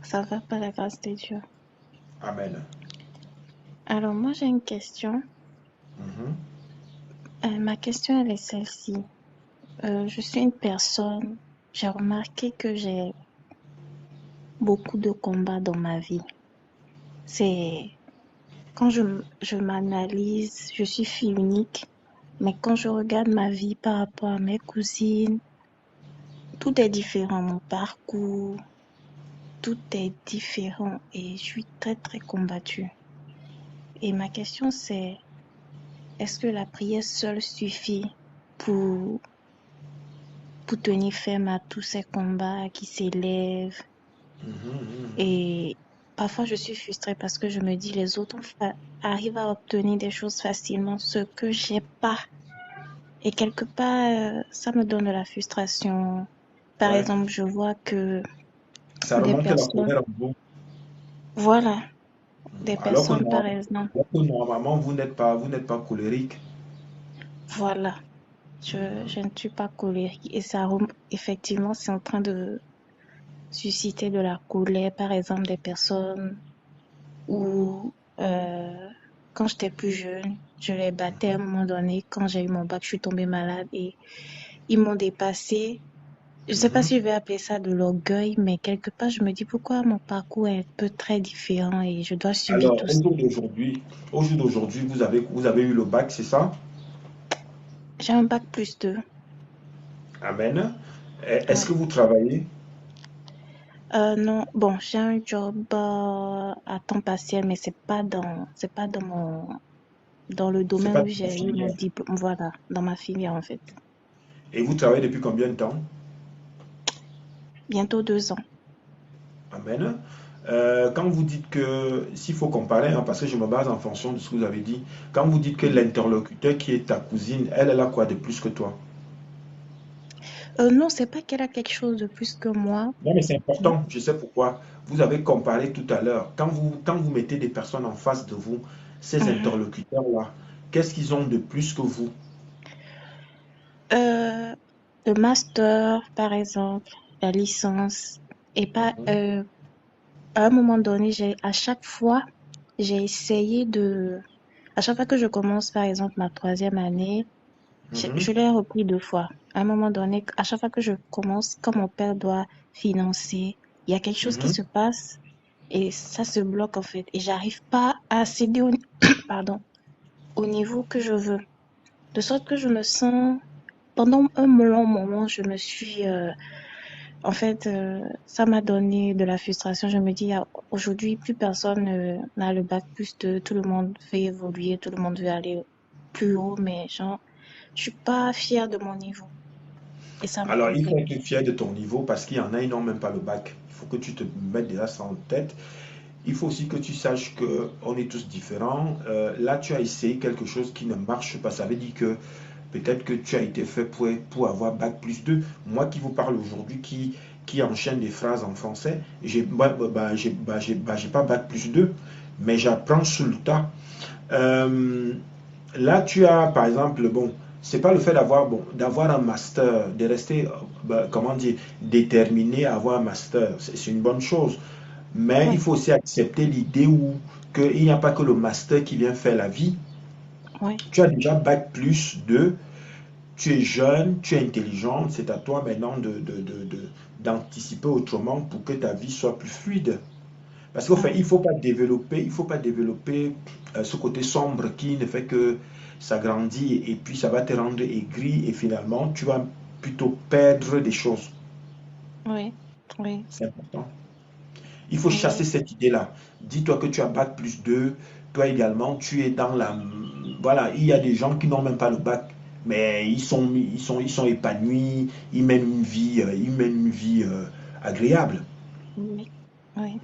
Ça va par la grâce de Dieu.
Amen.
Alors moi j'ai une question.
Mhm.
Ma question elle est celle-ci. Je suis une personne, j'ai remarqué que j'ai beaucoup de combats dans ma vie. C'est quand je m'analyse, je suis fille unique, mais quand je regarde ma vie par rapport à mes cousines, tout est différent, mon parcours, tout est différent et je suis très très combattue. Et ma question c'est est-ce que la prière seule suffit pour, pour tenir ferme à tous ces combats qui s'élèvent?
Mhm, mhm.
Et parfois, je suis frustrée parce que je me dis les autres arrivent à obtenir des choses facilement, ce que j'ai pas. Et quelque part, ça me donne de la frustration. Par
Ouais.
exemple, je vois que
Ça
des
remonte la
personnes,
colère en vous.
voilà, des
Alors que,
personnes, par exemple,
normalement, vous n'êtes pas colérique.
voilà, je ne suis pas colérique. Et ça, effectivement, c'est en train de susciter de la colère, par exemple, des personnes où, quand j'étais plus jeune, je les battais à un moment donné. Quand j'ai eu mon bac, je suis tombée malade et ils m'ont dépassée. Je sais pas
Mhm.
si je vais appeler ça de l'orgueil, mais quelque part, je me dis pourquoi mon parcours est un peu très différent et je dois subir
Alors,
tout ça.
au jour d'aujourd'hui, vous avez eu le bac, c'est ça?
J'ai un bac plus 2.
Amen. Est-ce
Ouais.
que vous travaillez?
Non, bon, j'ai un job à temps partiel, mais c'est pas dans le
C'est
domaine
pas
où
de ta
j'ai eu mon
filière.
diplôme. Voilà, dans ma filière en fait.
Et vous travaillez depuis combien de temps?
Bientôt 2 ans.
Amen. Quand vous dites que, s'il faut comparer, hein, parce que je me base en fonction de ce que vous avez dit, quand vous dites que
Mhm.
l'interlocuteur qui est ta cousine, elle a quoi de plus que toi?
Non, c'est pas qu'elle a quelque chose de plus que moi.
Non, mais c'est
Mm.
important, je sais pourquoi. Vous avez comparé tout à l'heure. Quand vous mettez des personnes en face de vous, ces
Mhm.
interlocuteurs-là, qu'est-ce qu'ils ont de plus que vous?
Euh, le master, par exemple, la licence, et pas
Mhm,
à un moment donné, à chaque fois, j'ai essayé à chaque fois que je commence, par exemple, ma troisième année,
mhm,
je l'ai repris 2 fois. À un moment donné, à chaque fois que je commence, quand mon père doit financer, il y a quelque chose qui
mhm.
se passe et ça se bloque en fait. Et j'arrive pas à accéder pardon, au niveau que je veux. De sorte que je me sens, pendant un long moment, je me suis, en fait, ça m'a donné de la frustration. Je me dis, ah, aujourd'hui, plus personne n'a le bac plus de, tout le monde veut évoluer, tout le monde veut aller plus haut, mais genre, je suis pas fière de mon niveau. Et ça me
Alors, il faut
complique.
être fier de ton niveau parce qu'il y en a, ils n'ont même pas le bac. Il faut que tu te mettes déjà ça en tête. Il faut aussi que tu saches que on est tous différents. Là, tu as essayé quelque chose qui ne marche pas. Ça veut dire que peut-être que tu as été fait pour avoir bac plus 2. Moi qui vous parle aujourd'hui, qui enchaîne des phrases en français, j'ai pas bac plus 2, mais j'apprends sur le tas. Euh, Là, tu as, par exemple, bon, c'est pas le fait d'avoir un master, de rester, comment dire, déterminé à avoir un master, c'est une bonne chose. Mais il
Oui,
faut aussi accepter l'idée où qu'il n'y a pas que le master qui vient faire la vie.
oui,
Tu as déjà bac plus 2, tu es jeune, tu es intelligente, c'est à toi maintenant d'anticiper autrement pour que ta vie soit plus fluide. Parce qu'au fait,
oui,
il faut pas développer ce côté sombre qui ne fait que s'agrandir et puis ça va te rendre aigri et finalement tu vas plutôt perdre des choses.
oui, oui,
C'est important. Il faut chasser
oui,
cette idée-là. Dis-toi que tu as bac plus 2, toi également, tu es dans la... Voilà, il y a des gens qui n'ont même pas le bac, mais ils sont épanouis, ils mènent une vie agréable.
oui, oui,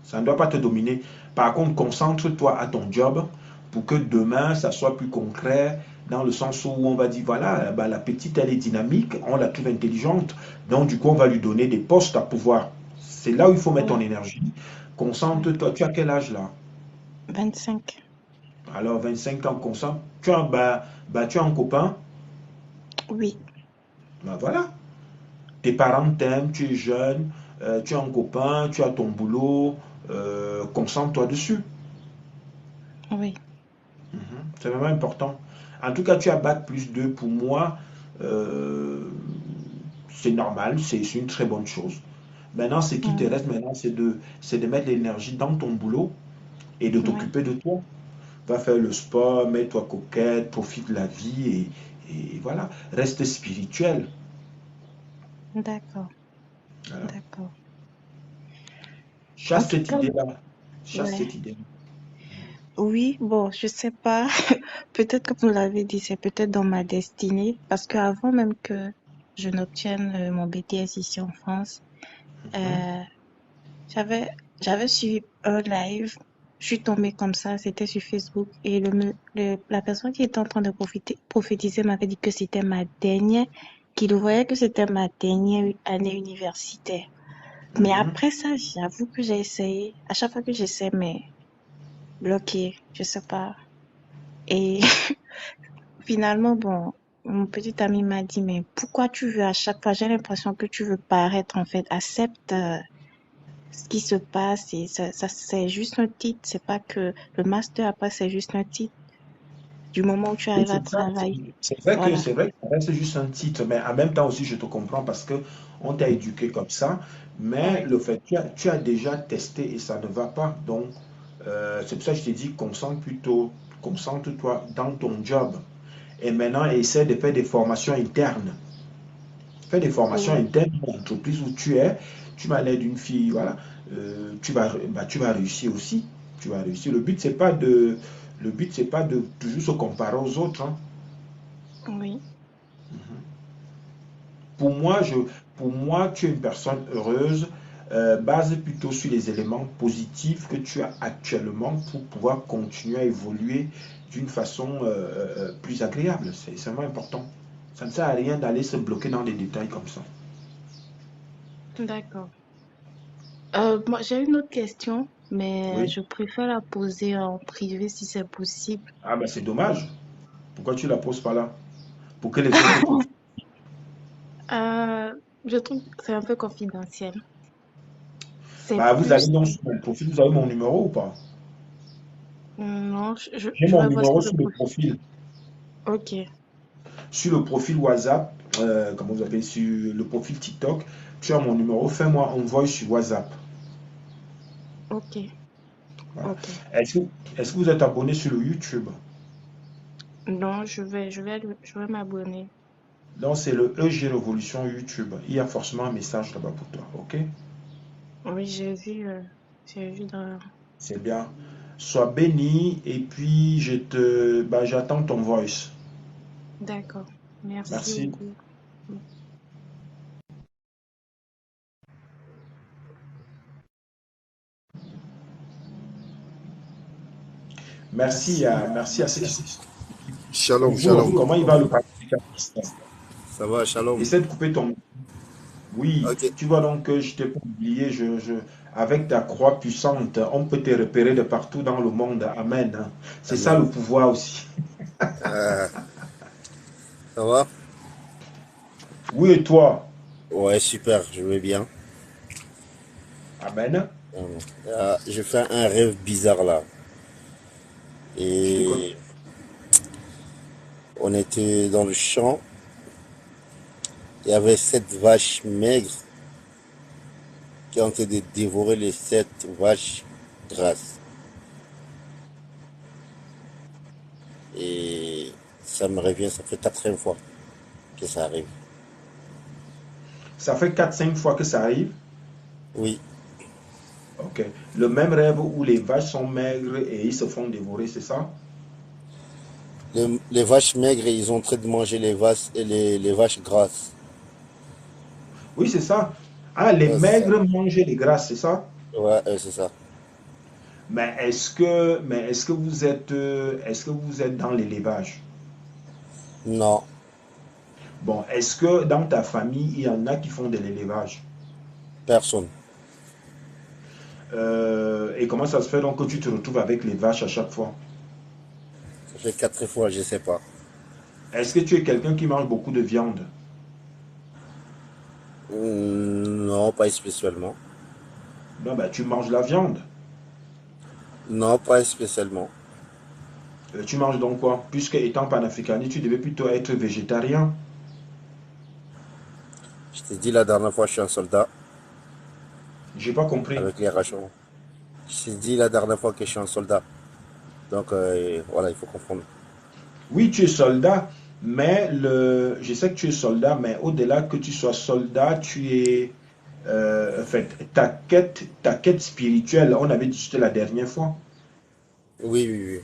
Ça ne doit pas te dominer. Par contre, concentre-toi à ton job pour que demain, ça soit plus concret, dans le sens où on va dire, voilà, bah, la petite, elle est dynamique, on la trouve intelligente, donc du coup, on va lui donner des postes à pouvoir. C'est là où il faut mettre ton
oui,
énergie.
oui.
Concentre-toi. Tu as quel âge là?
25.
Alors, 25 ans, concentre. Tu as un copain?
Oui,
Bah voilà. Tes parents t'aiment, tu es jeune, tu as un copain, tu as ton boulot, concentre-toi dessus.
oui,
Mhm. C'est vraiment important. En tout cas, tu as bac plus 2 pour moi, euh, c'est normal, c'est une très bonne chose. Maintenant, ce qui te
oui,
reste maintenant, c'est de mettre l'énergie dans ton boulot et de
oui.
t'occuper de toi. Va faire le sport, mets-toi coquette, profite de la vie et voilà. Reste spirituel.
D'accord,
Voilà.
d'accord. En
Chasse
tout
cette
cas,
idée-là. Chasse
ouais.
cette idée.
Oui, bon, je sais pas. Peut-être comme vous l'avez dit, c'est peut-être dans ma destinée. Parce qu'avant même que je n'obtienne mon BTS ici en France,
Mhm.
euh, j'avais, j'avais suivi un live. Je suis tombée comme ça, c'était sur Facebook. Et la personne qui était en train de prophétiser m'avait dit que c'était ma dernière, qu'il voyait que c'était ma dernière année universitaire. Mais
Mhm.
après ça, j'avoue que j'ai essayé. À chaque fois que j'essaie, mais bloqué, je sais pas. Et finalement, bon, mon petit ami m'a dit, mais pourquoi tu veux à chaque fois, j'ai l'impression que tu veux paraître, en fait, accepte ce qui se passe et ça c'est juste un titre, c'est pas que le master après c'est juste un titre. Du moment où tu
Oui,
arrives à
c'est ça.
travailler,
C'est
voilà.
vrai que ça reste juste un titre, mais en même temps aussi, je te comprends parce que on t'a éduqué comme ça. Mais
Ouais,
le fait, tu as déjà testé et ça ne va pas. Donc, c'est pour ça que je t'ai dit, concentre-toi dans ton job. Et maintenant, essaie de faire des formations internes. Fais des formations
Oui,
internes dans l'entreprise où tu es. Tu vas l'aide d'une fille, voilà. Tu vas réussir aussi. Tu vas réussir. Le but, c'est pas de toujours se comparer aux autres, hein.
oui,
Pour moi, pour moi, tu es une personne heureuse. Base plutôt sur les éléments positifs que tu as actuellement pour pouvoir continuer à évoluer d'une façon plus agréable. C'est vraiment important. Ça ne sert à rien d'aller se bloquer dans des détails comme ça.
d'accord. Moi, j'ai une autre question, mais
Oui.
je préfère la poser en privé si c'est possible.
Ah ben c'est dommage. Pourquoi tu la poses pas là? Pour que les autres profitent.
Euh, je trouve que c'est un peu confidentiel. C'est
Bah, vous allez
plus...
donc sur mon profil, vous avez mon numéro ou pas?
Non,
J'ai
je
mon
vais voir
numéro
sur le
sur le
profil.
profil.
Ok,
Sur le profil WhatsApp, comment vous appelez, sur le profil TikTok, tu as mon numéro, fais-moi un voice sur WhatsApp.
ok,
Voilà.
ok.
Est-ce que, est-ce que vous êtes abonné sur le YouTube?
Non, je vais m'abonner.
Donc c'est le EG Révolution YouTube. Il y a forcément un message là-bas pour toi, ok?
Oui, j'ai vu dans...
C'est bien. Sois béni et puis j'attends ton voice.
D'accord. Merci
Merci.
beaucoup.
Merci à ceux qui sont. Et
Shalom,
vous,
shalom.
comment il va le pratique?
Ça va, shalom.
Essaie de couper ton. Oui,
Ok.
tu vois donc, je t'ai pas oublié, avec ta croix puissante, on peut te repérer de partout dans le monde. Amen, hein. C'est ça
Amen.
le pouvoir aussi.
Euh, ça va?
Oui, et toi?
Ouais, super, je vais bien.
Amen.
Je fais un rêve bizarre là.
Je t'écoute.
Et on était dans le champ. Il y avait 7 vaches maigres qui ont été dévorer les 7 vaches grasses. Et ça me revient, ça fait 4e fois que ça arrive.
Ça fait 4 5 fois que ça arrive.
Oui,
Ok. Le même rêve où les vaches sont maigres et ils se font dévorer, c'est ça?
les vaches maigres, ils ont en train de manger les vaches grasses.
Oui, c'est ça. Ah, les
Ouais, c'est ça.
maigres mangent les grasses, c'est ça?
Ouais, c'est ça.
Est-ce que vous êtes dans l'élevage?
Non,
Bon, est-ce que dans ta famille, il y en a qui font de l'élevage?
personne.
Et comment ça se fait donc que tu te retrouves avec les vaches à chaque fois?
Ça fait 4 fois, je sais pas.
Est-ce que tu es quelqu'un qui mange beaucoup de viande?
Non, pas spécialement.
Non, ben tu manges la viande.
Non, pas spécialement.
Tu manges donc quoi? Puisque étant panafricaniste, tu devais plutôt être végétarien.
Je t'ai dit la dernière fois, je suis un soldat
J'ai pas compris.
avec les rations. Je t'ai dit la dernière fois que je suis un soldat. Donc, voilà, il faut comprendre.
Oui, tu es soldat, je sais que tu es soldat, mais au-delà que tu sois soldat, tu es, en fait, ta quête spirituelle, on avait discuté la dernière fois.
Oui, oui, oui.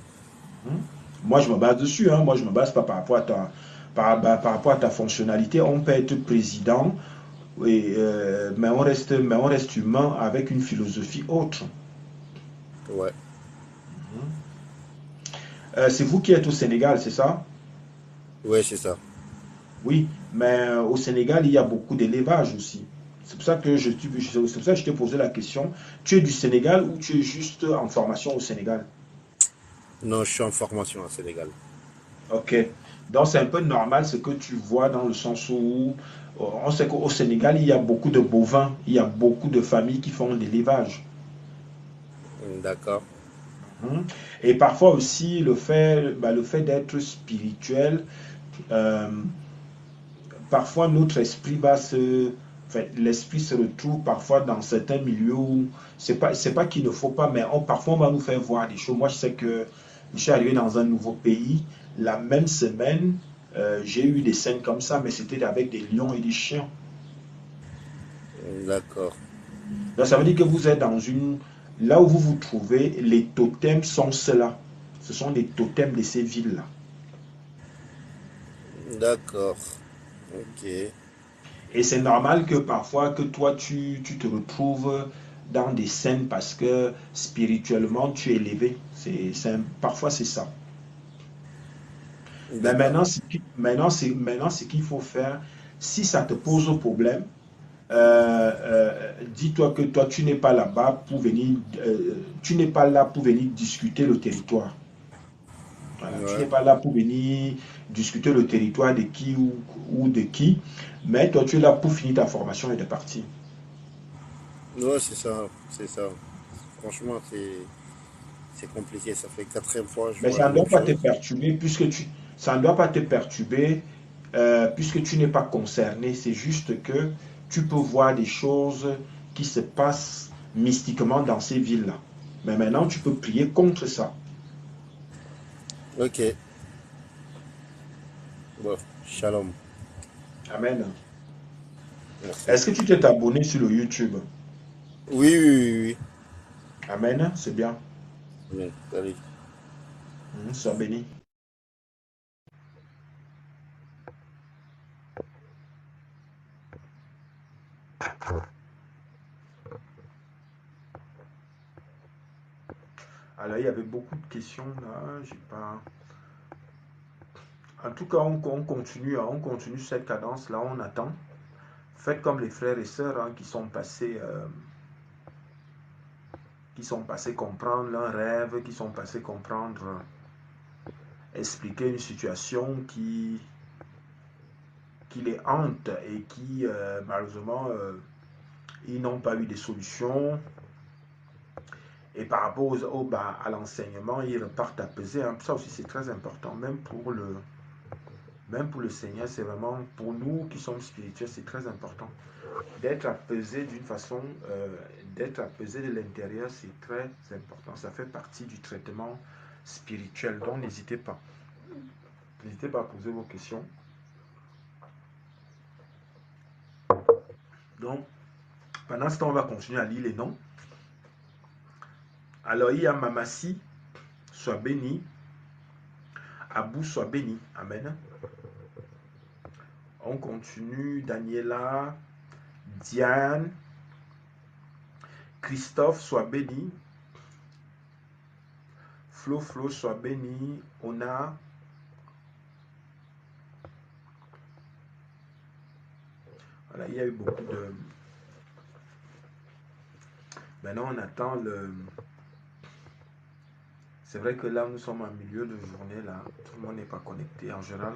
Hein. Moi, je me base dessus, hein. Moi, je me base pas par rapport à par rapport à ta fonctionnalité. On peut être président, mais on reste humain avec une philosophie autre.
Ouais.
C'est vous qui êtes au Sénégal, c'est ça?
Ouais, c'est ça.
Oui, mais au Sénégal, il y a beaucoup d'élevage aussi. C'est pour ça que je t'ai posé la question. Tu es du Sénégal ou tu es juste en formation au Sénégal?
Non, je suis en formation au Sénégal.
Ok. Donc c'est un peu normal ce que tu vois dans le sens où on sait qu'au Sénégal, il y a beaucoup de bovins, il y a beaucoup de familles qui font de l'élevage.
D'accord.
Mhm. Et parfois aussi le fait d'être spirituel, euh, parfois notre esprit va se... Enfin, l'esprit se retrouve parfois dans certains milieux où c'est pas qu'il ne faut pas, mais parfois on va nous faire voir des choses. Moi, je sais que je suis arrivé dans un nouveau pays la même semaine. j'ai eu des scènes comme ça, mais c'était avec des lions et des chiens.
D'accord.
Donc ça veut dire que vous êtes dans une... Là où vous vous trouvez, les totems sont ceux-là. Ce sont des totems de ces villes-là.
D'accord. Ok.
Et c'est normal que parfois que toi, tu te retrouves dans des scènes parce que spirituellement, tu es élevé. Parfois, c'est ça. Mais
D'accord.
maintenant, ce qu'il faut faire, si ça te pose problème, dis-toi que toi, tu n'es pas là-bas pour venir, tu n'es pas là pour venir discuter le territoire. Voilà, tu
Ouais.
n'es pas là pour venir discuter le territoire de qui ou de qui, mais toi, tu es là pour finir ta formation et de partir.
Ouais, c'est ça. C'est ça. Franchement, c'est compliqué. Ça fait quatrième fois que je
Mais
vois
ça
la
ne doit
même
pas te
chose.
perturber ça ne doit pas te perturber puisque tu n'es pas concerné. C'est juste que tu peux voir des choses qui se passent mystiquement dans ces villes-là. Mais maintenant, tu peux prier contre ça.
Ok. Bon. Shalom.
Amen.
Merci.
Est-ce que tu t'es abonné sur le YouTube?
Oui, oui, oui, oui.
Amen. C'est bien.
Bien. Salut.
Sois béni. Alors, il y avait beaucoup de questions là. J'ai pas. En tout cas, on continue, hein, on continue cette cadence-là, on attend. Faites comme les frères et sœurs hein, qui sont passés comprendre leurs rêves, qui sont passés comprendre, expliquer une situation qui les hante et qui, malheureusement, ils n'ont pas eu de solution. Et par rapport à l'enseignement, ils repartent apaisés. Hein. Ça aussi, c'est très important. Même pour le Seigneur, c'est vraiment pour nous qui sommes spirituels, c'est très important. D'être apaisé d'une façon, d'être apaisé de l'intérieur, c'est très important. Ça fait partie du traitement spirituel. Donc, n'hésitez pas. N'hésitez pas à poser vos questions. Donc, pendant ce temps, on va continuer à lire les noms. Alors, il y a Mamassi, sois béni. Abou, sois béni. Amen. On continue. Daniela, Diane, Christophe, sois béni. Flo, sois béni. Ona. Voilà, il y a eu beaucoup de... Maintenant, on attend le... C'est vrai que là, nous sommes en milieu de journée, là. Tout le monde n'est pas connecté. En général,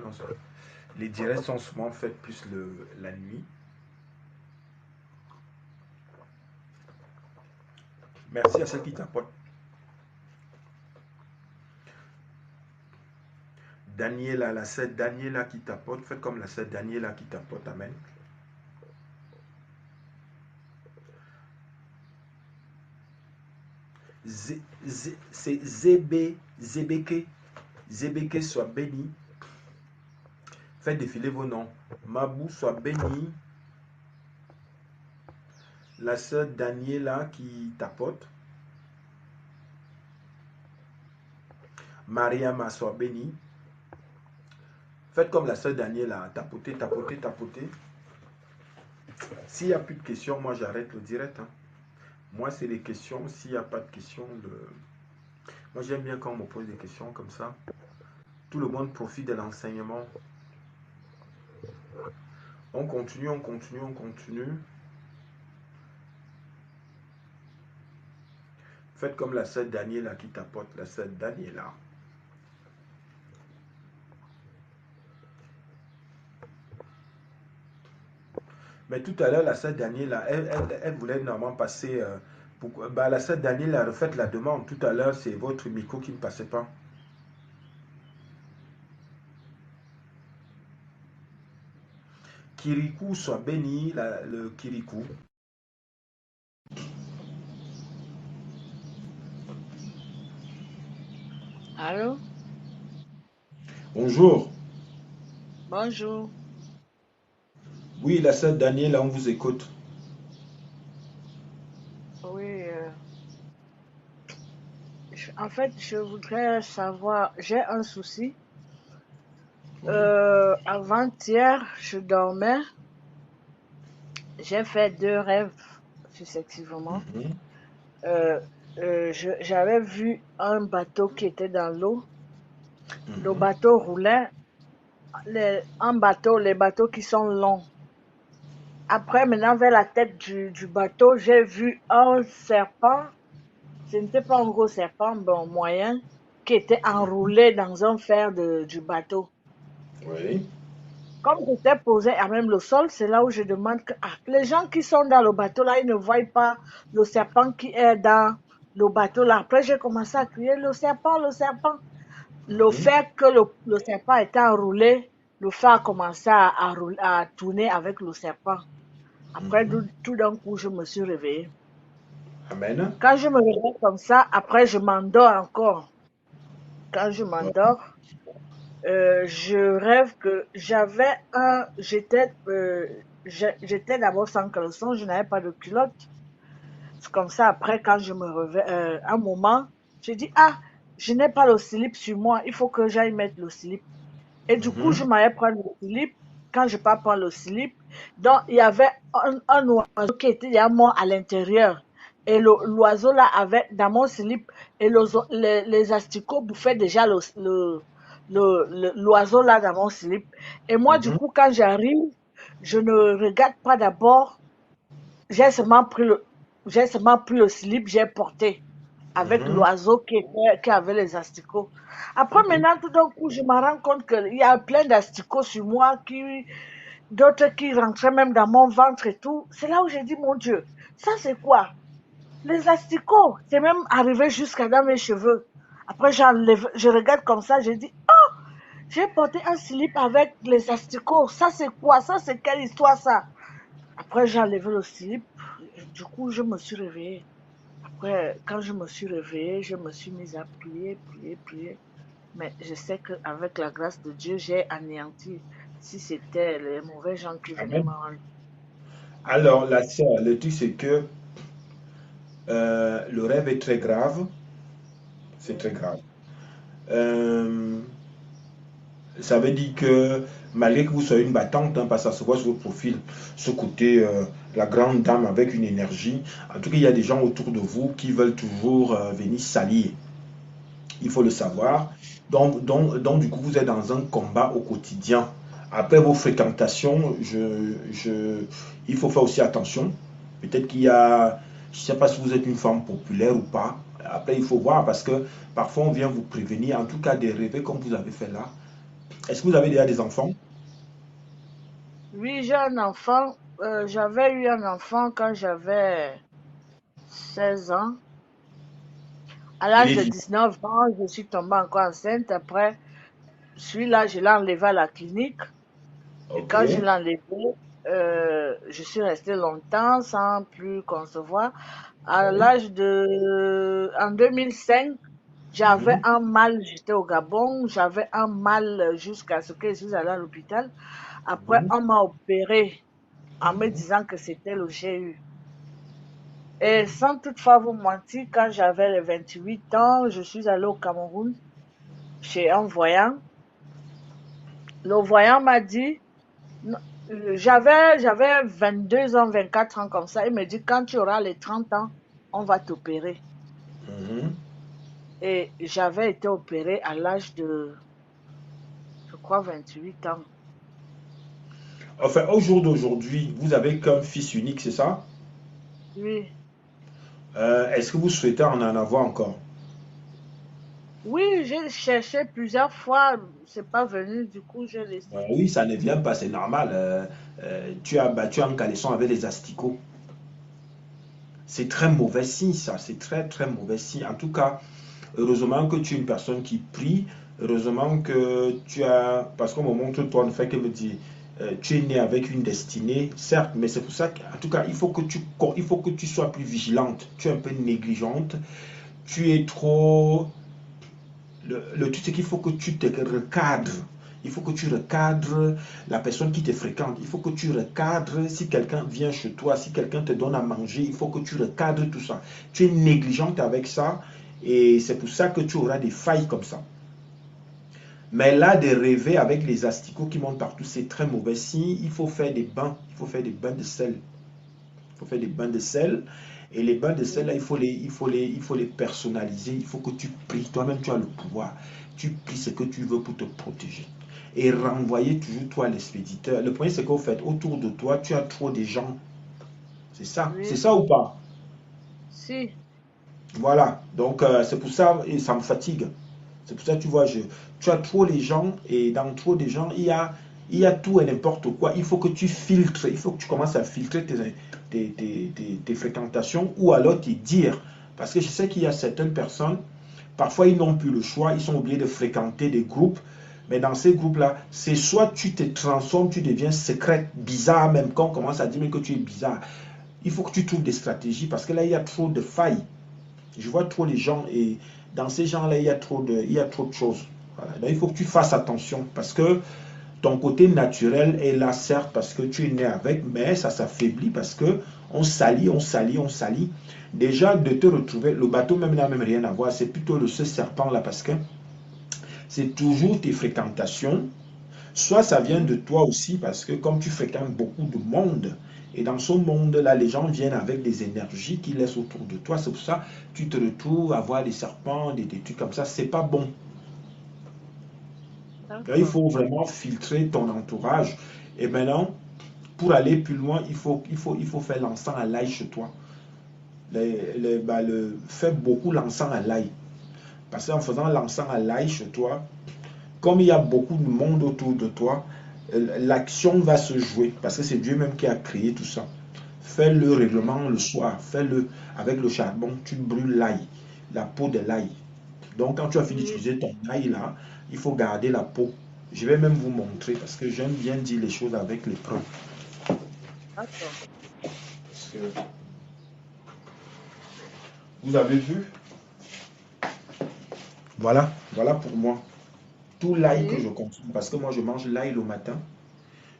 les directs sont souvent faits plus la nuit. Merci à ceux qui tapotent. Daniela, la sœur Daniela qui tapote. Faites comme la sœur Daniela qui tapote. Amen. C'est Zébeke. Zébeke soit béni. Faites défiler vos noms. Mabou soit béni. La sœur Daniela qui tapote. Mariama soit béni. Faites comme la sœur Daniela. Tapotez, tapotez, tapotez. S'il n'y a plus de questions, moi j'arrête le direct. Hein. Moi, c'est les questions. S'il n'y a pas de questions, moi j'aime bien quand on me pose des questions comme ça. Tout le monde profite de l'enseignement. On continue, on continue, on continue. Faites comme la sœur Daniela qui tapote, la sœur Daniela. Mais tout à l'heure, la sœur Daniela, elle voulait normalement passer... la sœur Daniela, refaites la demande. Tout à l'heure, c'est votre micro qui ne passait pas. Kirikou soit béni, le Kirikou.
Allô?
Bonjour.
Bonjour.
Oui, la sœur Daniela, on vous écoute.
Oui, en fait, je voudrais savoir, j'ai un souci.
Oui.
Avant-hier, je dormais, j'ai fait 2 rêves successivement.
Mhm,
Euh, J'avais vu un bateau qui était dans l'eau. Le
mhm,
bateau roulait. Les bateaux qui sont longs. Après, maintenant, vers la tête du bateau, j'ai vu un serpent. Ce n'était pas un gros serpent, bon, moyen, qui était enroulé dans un fer du bateau.
oui.
Comme j'étais posé à même le sol, c'est là où je demande que les gens qui sont dans le bateau là, ils ne voient pas le serpent qui est dans le bateau là. Après, j'ai commencé à crier le serpent, le serpent. Le
Mhm,
fait que le serpent était enroulé, le fer a commencé à tourner avec le serpent. Après,
mhm.
tout d'un coup, je me suis réveillée.
Amen.
Quand je me réveille comme ça, après, je m'endors encore. Quand je
Ouais.
m'endors, je rêve que j'étais d'abord sans caleçon, je n'avais pas de culotte. C'est comme ça, après, quand je me réveille, un moment, j'ai dit, ah, je n'ai pas le slip sur moi, il faut que j'aille mettre le slip. Et du coup, je
Mhm,
m'allais prendre le slip. Quand je pars prendre le slip, donc il y avait un oiseau qui était derrière moi à l'intérieur. Et l'oiseau là avait dans mon slip et les asticots bouffaient déjà l'oiseau là dans mon slip. Et moi, du
mhm,
coup, quand j'arrive, je ne regarde pas d'abord. J'ai seulement pris le slip, j'ai porté avec
mhm,
l'oiseau qui avait les asticots. Après,
mhm,
maintenant, tout d'un coup, je me rends compte qu'il y a plein d'asticots sur moi, d'autres qui rentraient même dans mon ventre et tout. C'est là où j'ai dit, mon Dieu, ça c'est quoi? Les asticots, c'est même arrivé jusqu'à dans mes cheveux. Après, je regarde comme ça, j'ai dit, oh, j'ai porté un slip avec les asticots. Ça c'est quoi? Ça c'est quelle histoire ça? Après, j'ai enlevé le slip. Du coup, je me suis réveillée. Après, quand je me suis réveillée, je me suis mise à prier, prier, prier. Mais je sais qu'avec la grâce de Dieu, j'ai anéanti. Si c'était les mauvais gens qui venaient me
Amen.
rendre.
Alors, la sœur, le truc, c'est que le rêve est très grave. C'est très grave. Euh, Ça veut dire que malgré que vous soyez une battante, hein, parce que ça se voit sur votre profil, ce côté, la grande dame avec une énergie, en tout cas, il y a des gens autour de vous qui veulent toujours venir salir. Il faut le savoir. Donc, du coup, vous êtes dans un combat au quotidien. Après vos fréquentations, il faut faire aussi attention. Peut-être qu'il y a, je ne sais pas si vous êtes une femme populaire ou pas. Après, il faut voir parce que parfois on vient vous prévenir, en tout cas des rêves comme vous avez fait là. Est-ce que vous avez déjà des enfants?
Oui, j'ai un enfant. J'avais eu un enfant quand j'avais 16 ans. À
Il
l'âge
est
de
vivant.
19 ans, je suis tombée encore enceinte. Après, celui-là, je l'ai enlevé à la clinique. Et
Ok.
quand je l'ai enlevé, je suis restée longtemps sans plus concevoir.
Oui.
En 2005, j'avais
Mhm.
un mal, j'étais au Gabon, j'avais un mal jusqu'à ce que je suis allée à l'hôpital. Après,
Mhm.
on m'a opéré en me
Mhm.
disant que c'était le GU. Et sans toutefois vous mentir, quand j'avais les 28 ans, je suis allée au Cameroun chez un voyant. Le voyant m'a dit, non, j'avais 22 ans, 24 ans comme ça. Il me dit, quand tu auras les 30 ans, on va t'opérer.
Mhm.
Et j'avais été opérée à l'âge de, je crois, 28 ans.
Enfin, au jour d'aujourd'hui, vous avez qu'un fils unique, c'est ça?
Oui.
Est-ce que vous souhaitez en avoir encore?
Oui, j'ai cherché plusieurs fois, c'est pas venu, du coup, j'ai laissé.
Oui, ça ne vient pas, c'est normal. Tu as battu un caleçon avec les asticots. C'est très mauvais signe, ça. C'est très, très mauvais signe. En tout cas, heureusement que tu es une personne qui prie. Heureusement que tu as. Parce qu'on me montre, toi, ne fait que me dire. Tu es né avec une destinée, certes, mais c'est pour ça qu'en tout cas, il faut que tu sois plus vigilante. Tu es un peu négligente. Tu es trop. Le truc, c'est qu'il faut que tu te recadres. Il faut que tu recadres la personne qui te fréquente. Il faut que tu recadres si quelqu'un vient chez toi, si quelqu'un te donne à manger. Il faut que tu recadres tout ça. Tu es négligente avec ça et c'est pour ça que tu auras des failles comme ça. Mais là, de rêver avec les asticots qui montent partout, c'est très mauvais signe. Il faut faire des bains. Il faut faire des bains de sel. Il faut faire des bains de sel. Et les bains de sel, là, il faut les personnaliser. Il faut que tu pries. Toi-même, tu as le pouvoir. Tu pries ce que tu veux pour te protéger. Et renvoyer toujours toi l'expéditeur. Le point, c'est qu'au fait, autour de toi, tu as trop de gens. C'est ça.
Oui.
C'est ça ou pas?
Si.
Voilà. Donc, c'est pour ça, et ça me fatigue. C'est pour ça, tu vois, tu as trop les gens, et dans trop de gens, il y a tout et n'importe quoi. Il faut que tu filtres, il faut que tu commences à filtrer tes fréquentations ou alors te dire. Parce que je sais qu'il y a certaines personnes, parfois ils n'ont plus le choix, ils sont obligés de fréquenter des groupes. Mais dans ces groupes-là, c'est soit tu te transformes, tu deviens secrète, bizarre même, quand on commence à dire que tu es bizarre. Il faut que tu trouves des stratégies parce que là, il y a trop de failles. Je vois trop les gens et dans ces gens-là, il y a trop de choses. Voilà. Donc, il faut que tu fasses attention parce que ton côté naturel est là, certes, parce que tu es né avec, mais ça s'affaiblit parce que on salit, on salit, on salit. Déjà, de te retrouver, le bateau même n'a même rien à voir, c'est plutôt ce serpent-là parce que c'est toujours tes fréquentations. Soit ça vient de toi aussi parce que comme tu fréquentes beaucoup de monde, et dans ce monde-là, les gens viennent avec des énergies qu'ils laissent autour de toi. C'est pour ça que tu te retrouves à voir des serpents, des trucs comme ça. C'est pas bon. Là, il faut vraiment filtrer ton entourage. Et maintenant, pour aller plus loin, il faut faire l'encens à l'ail chez toi. Fais beaucoup l'encens à l'ail. Parce qu'en faisant l'encens à l'ail chez toi, comme il y a beaucoup de monde autour de toi, l'action va se jouer. Parce que c'est Dieu même qui a créé tout ça. Fais le règlement le soir. Fais-le avec le charbon. Tu brûles l'ail, la peau de l'ail. Donc, quand tu as fini d'utiliser ton ail là, il faut garder la peau. Je vais même vous montrer parce que j'aime bien dire les choses avec les preuves. Vous avez vu? Voilà, voilà pour moi. Tout l'ail que je consomme, parce que moi je mange l'ail le matin,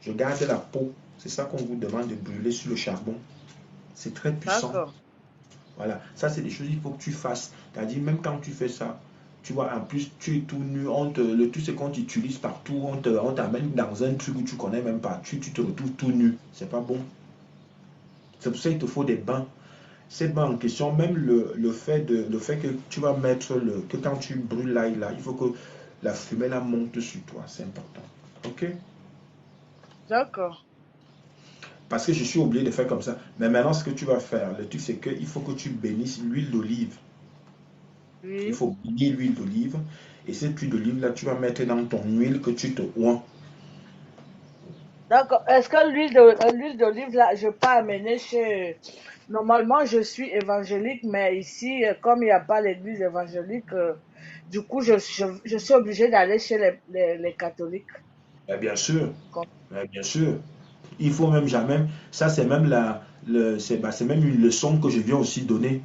je garde la peau. C'est ça qu'on vous demande de brûler sur le charbon. C'est très puissant. Voilà, ça c'est des choses qu'il faut que tu fasses. C'est-à-dire même quand tu fais ça, tu vois, en plus tu es tout nu, le tout c'est qu'on t'utilise partout, on t'amène dans un truc où tu connais même pas, tu te retrouves tout nu, c'est pas bon. C'est pour ça qu'il te faut des bains. Ces bains en question, même le fait que tu vas mettre que quand tu brûles l'ail là, il faut que la fumée là monte sur toi, c'est important. Ok?
D'accord.
Parce que je suis obligé de faire comme ça. Mais maintenant, ce que tu vas faire, le truc, c'est qu'il faut que tu bénisses l'huile d'olive.
Oui.
Il faut bénir l'huile d'olive. Et cette huile d'olive-là, tu vas mettre dans ton huile que tu te oins.
D'accord. Est-ce que l'huile d'olive, là, je peux amener chez... Normalement, je suis évangélique, mais ici, comme il n'y a pas l'église évangélique, du coup, je suis obligée d'aller chez les catholiques.
Bien sûr. Bien sûr. Il faut même jamais, ça c'est même c'est même une leçon que je viens aussi donner.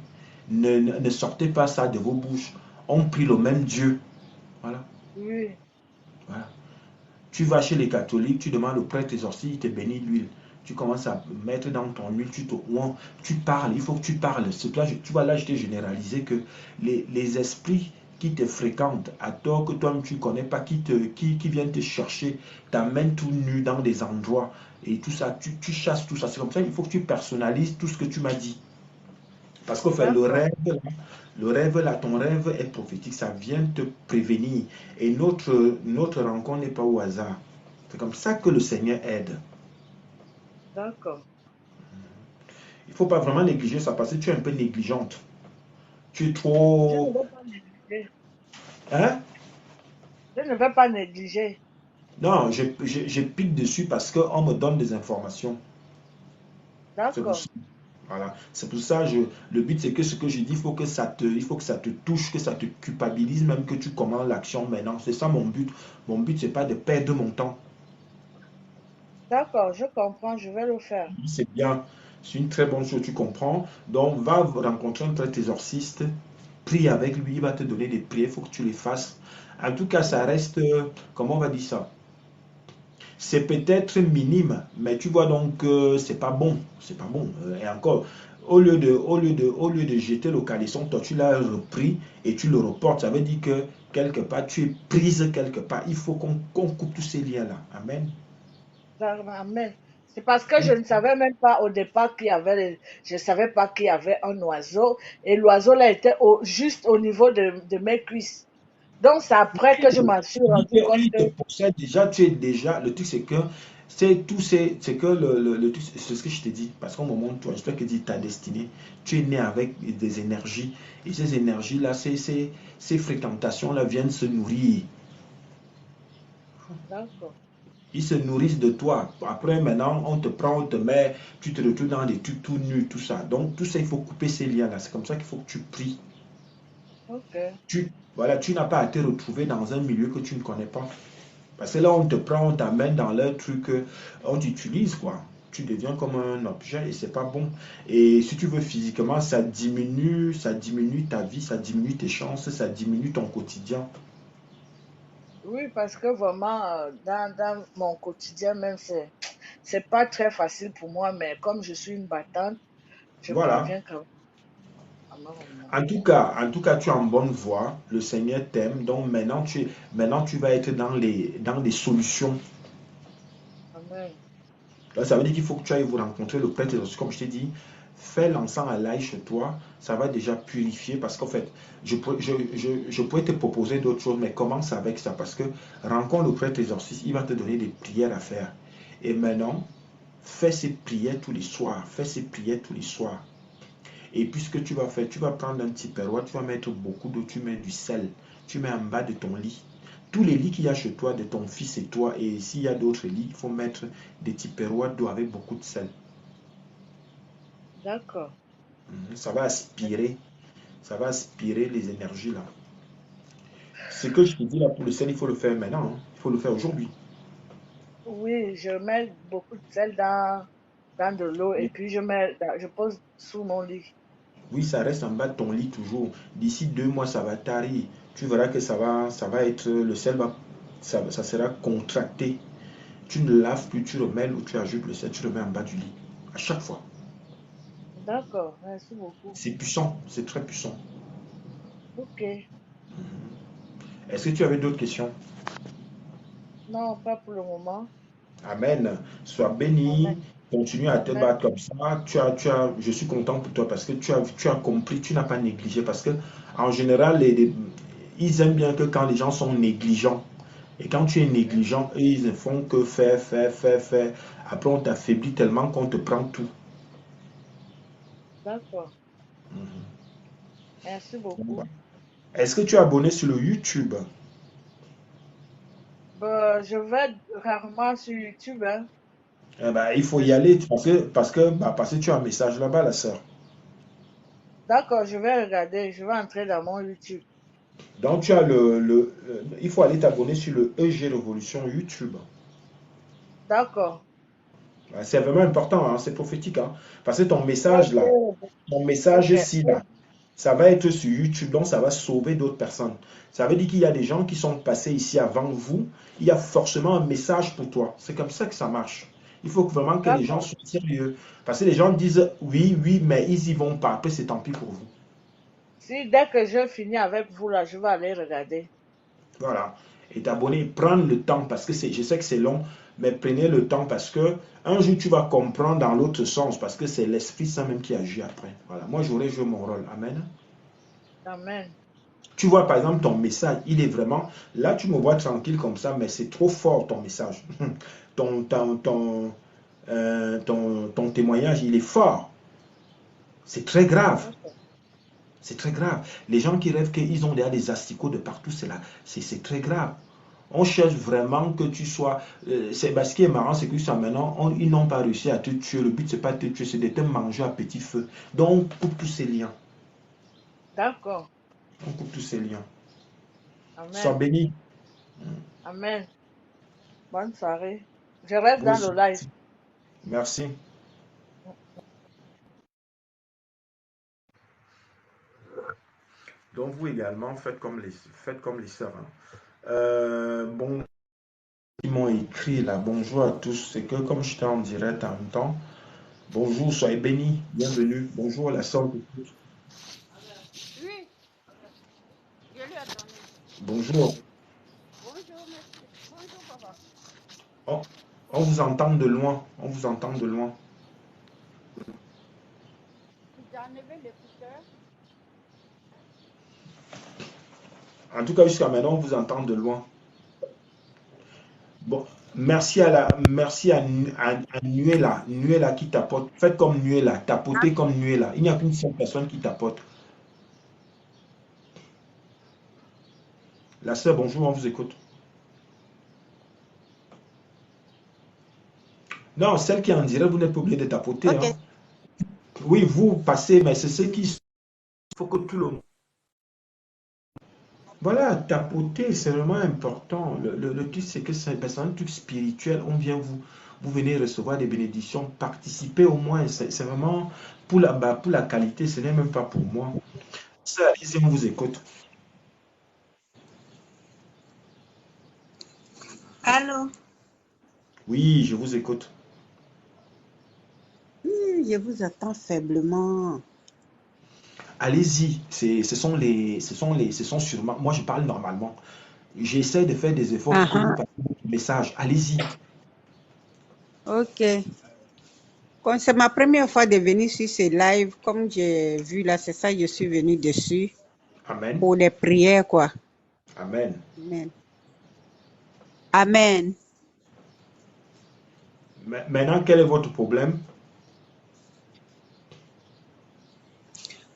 Ne sortez pas ça de vos bouches. On prie le même Dieu. Voilà.
Oui.
Voilà. Tu vas chez les catholiques, tu demandes au prêtre exorciste, il te bénit l'huile. Tu commences à mettre dans ton huile, tu parles, il faut que tu parles. Tu vois, là, je t'ai généralisé que les esprits qui te fréquentent, à tort que toi-même tu ne connais pas, qui viennent te chercher, t'amènent tout nu dans des endroits et tout ça, tu chasses tout ça. C'est comme ça, il faut que tu personnalises tout ce que tu m'as dit. Parce qu'au fait, le rêve là, ton rêve est prophétique, ça vient te prévenir. Et notre rencontre n'est pas au hasard. C'est comme ça que le Seigneur aide.
D'accord.
Il ne faut pas vraiment négliger ça parce que tu es un peu négligente. Tu es
Je
trop...
ne veux pas négliger.
Hein?
Je ne veux pas négliger.
Non, je pique dessus parce qu'on me donne des informations. C'est pour
D'accord.
ça. Voilà. C'est pour ça, le but c'est que ce que je dis, il faut que ça te touche, que ça te culpabilise, même que tu commences l'action maintenant. C'est ça mon but. Mon but, c'est pas de perdre mon temps.
D'accord, je comprends, je vais le faire.
C'est bien. C'est une très bonne chose, tu comprends. Donc, va rencontrer un prêtre exorciste, prie avec lui, il va te donner des prières, il faut que tu les fasses. En tout cas, ça reste, comment on va dire ça? c'est peut-être minime, mais tu vois donc c'est pas bon, c'est pas bon. Et encore, au lieu de jeter le caleçon, toi tu l'as repris et tu le reportes. Ça veut dire que quelque part tu es prise quelque part. Il faut qu'on coupe tous ces liens-là. Amen.
Amen. C'est parce que je ne savais même pas au départ qu'il y avait, je ne savais pas qu'il y avait un oiseau et l'oiseau là était juste au niveau de mes cuisses. Donc c'est après que je m'en suis rendu compte
Il
que,
te possède déjà, tu es déjà. Le truc, c'est que c'est tout, c'est que le truc, c'est ce que je t'ai dit. Parce qu'au moment où toi, j'espère que dit ta destinée, tu es né avec des énergies. Et ces énergies-là, ces fréquentations-là viennent se nourrir.
d'accord,
Ils se nourrissent de toi. Après, maintenant, on te prend, on te met, tu te retrouves dans des trucs tout nus, tout ça. Donc, tout ça, il faut couper ces liens-là. C'est comme ça qu'il faut que tu pries.
ok,
Voilà, tu n'as pas à te retrouver dans un milieu que tu ne connais pas. Parce que là, on te prend, on t'amène dans leur truc, on t'utilise, quoi. Tu deviens comme un objet et c'est pas bon. Et si tu veux physiquement, ça diminue ta vie, ça diminue tes chances, ça diminue ton quotidien.
oui, parce que vraiment, dans mon quotidien même, c'est pas très facile pour moi, mais comme je suis une battante, je
Voilà.
parviens quand même à me remonter.
En tout cas, tu es en bonne voie. Le Seigneur t'aime. Donc maintenant, tu vas être dans les solutions.
Amen.
Là, ça veut dire qu'il faut que tu ailles vous rencontrer le prêtre exorciste, comme je t'ai dit. Fais l'encens à l'ail chez toi, ça va déjà purifier parce qu'en fait, je pourrais te proposer d'autres choses, mais commence avec ça parce que rencontre le prêtre exorciste, il va te donner des prières à faire. Et maintenant, fais ces prières tous les soirs, fais ces prières tous les soirs. Et puis ce que tu vas faire, tu vas prendre un petit perroir, tu vas mettre beaucoup d'eau, tu mets du sel, tu mets en bas de ton lit. Tous les lits qu'il y a chez toi, de ton fils et toi, et s'il y a d'autres lits, il faut mettre des petits perroirs d'eau avec beaucoup de sel.
D'accord.
Ça va aspirer les énergies là. Ce que je te dis là pour le sel, il faut le faire maintenant, hein. Il faut le faire aujourd'hui.
Oui, je mets beaucoup de sel dans de l'eau et
Oui.
puis je pose sous mon lit.
Oui, ça reste en bas de ton lit toujours. D'ici 2 mois, ça va tarir. Tu verras que ça va être, le sel va, ça sera contracté. Tu ne laves plus, tu remets ou tu ajoutes le sel, tu remets en bas du lit. À chaque fois.
D'accord, merci beaucoup.
C'est puissant, c'est très puissant.
Ok.
Est-ce que tu avais d'autres questions?
Non, pas pour le moment.
Amen. Sois
Amen.
béni. Continue à te
Amen.
battre comme ça. Je suis content pour toi parce que tu as compris, tu n'as pas négligé. Parce que en général, ils aiment bien que quand les gens sont négligents. Et quand tu es
Mhm.
négligent, eux, ils ne font que faire, faire, faire, faire. Après, on t'affaiblit tellement qu'on te prend tout.
D'accord. Merci beaucoup.
Est-ce que tu es abonné sur le YouTube?
Ben, je vais rarement sur YouTube, hein.
Eh ben, il faut
Je
y
suis...
aller parce que tu as un message là-bas, la sœur.
D'accord, je vais regarder. Je vais entrer dans mon YouTube.
Donc, il faut aller t'abonner sur le EG Révolution YouTube.
D'accord.
C'est vraiment important, hein, c'est prophétique, hein. Parce que
Ok.
ton
Ok.
message ci là, ça va être sur YouTube, donc ça va sauver d'autres personnes. Ça veut dire qu'il y a des gens qui sont passés ici avant vous, il y a forcément un message pour toi. C'est comme ça que ça marche. Il faut vraiment que les gens
D'accord.
soient sérieux. Parce que les gens disent oui, oui, mais ils y vont pas. Après, c'est tant pis pour vous.
Si dès que je finis avec vous, là, je vais aller regarder.
Voilà. Et t'abonner, prendre le temps, parce que je sais que c'est long, mais prenez le temps parce que un jour tu vas comprendre dans l'autre sens, parce que c'est l'Esprit Saint même qui agit après. Voilà. Moi, j'aurais joué mon rôle. Amen.
Amen.
Tu vois, par exemple, ton message, il est vraiment. Là, tu me vois tranquille comme ça, mais c'est trop fort ton message. Ton témoignage, il est fort. C'est très grave.
D'accord.
C'est très grave. Les gens qui rêvent qu'ils ont déjà des asticots de partout, c'est très grave. On cherche vraiment que tu sois. Ce qui est marrant, c'est que ça maintenant, ils n'ont pas réussi à te tuer. Le but, c'est pas de te tuer, c'est de te manger à petit feu. Donc, on coupe tous ces liens.
D'accord.
On coupe tous ces liens. Sois
Amen.
béni.
Amen. Bonne soirée. Je reste
Vous
dans le
aussi.
live.
Merci. Donc, vous également, faites comme les sœurs, hein. Bon. Ils m'ont écrit là, bonjour à tous. C'est que comme j'étais en direct en même temps, bonjour, soyez bénis, bienvenue. Bonjour la sœur.
Oui, je lui ai donné.
Bonjour.
Bonjour, monsieur. Bonjour, papa.
On, on vous entend de loin. On vous entend de loin.
J'ai enlevé l'écouteur.
En tout cas, jusqu'à maintenant, on vous entend de loin. Bon, merci à Nuela. Nuela qui tapote. Faites comme Nuela. Tapotez comme Nuela. Il n'y a qu'une seule personne qui tapote. La sœur, bonjour, on vous écoute. Non, celle qui est en direct, vous n'êtes pas obligé de tapoter,
Ok.
hein. Oui, vous passez, mais c'est ce qui... Il faut que tout le monde... Voilà, tapoter, c'est vraiment important. Le truc, c'est que c'est un truc spirituel. On vient vous venez recevoir des bénédictions. Participez au moins. C'est vraiment pour la qualité. Ce n'est même pas pour moi. Ça, allez-y, on vous écoute.
Allô?
Oui, je vous écoute.
Je vous attends faiblement.
Allez-y. Ce sont sûrement... Moi, je parle normalement. J'essaie de faire des efforts pour que vous
Ah,
passiez votre message. Allez-y.
ok. Comme c'est ma première fois de venir sur ce live, comme j'ai vu là, c'est ça, je suis venue dessus
Amen.
pour les prières, quoi.
Amen.
Amen. Amen.
Maintenant, quel est votre problème?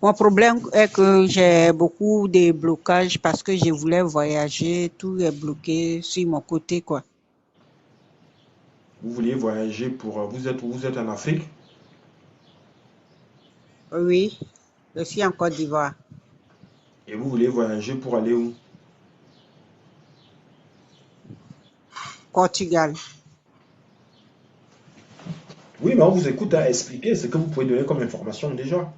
Mon problème est que j'ai beaucoup de blocages parce que je voulais voyager, tout est bloqué sur mon côté, quoi.
Vous vouliez voyager pour... Vous êtes en Afrique?
Oui, je suis en Côte d'Ivoire.
Et vous voulez voyager pour aller où?
Portugal.
Oui, mais on vous écoute à expliquer ce que vous pouvez donner comme information déjà.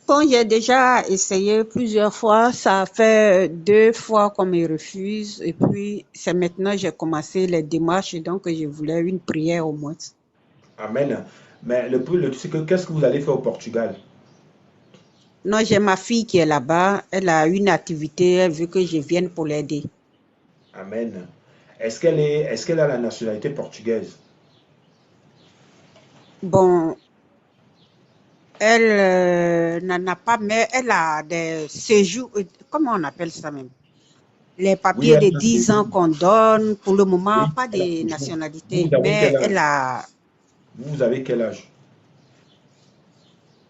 Bon, j'ai déjà essayé plusieurs fois. Ça fait 2 fois qu'on me refuse. Et puis, c'est maintenant que j'ai commencé les démarches. Et donc, je voulais une prière au moins.
Amen. Mais le truc, c'est que qu'est-ce que vous allez faire au Portugal?
Non, j'ai ma fille qui est là-bas. Elle a une activité. Elle veut que je vienne pour l'aider.
Amen. Est-ce qu'elle a la nationalité portugaise?
Bon, elle n'en a pas, mais elle a des séjours. Comment on appelle ça même? Les
Oui,
papiers
elle
de
a
10 ans qu'on donne. Pour le moment,
oui,
pas
elle a
de
toujours.
nationalité.
Vous avez
Mais
quel
elle
âge?
a...
Vous avez quel âge?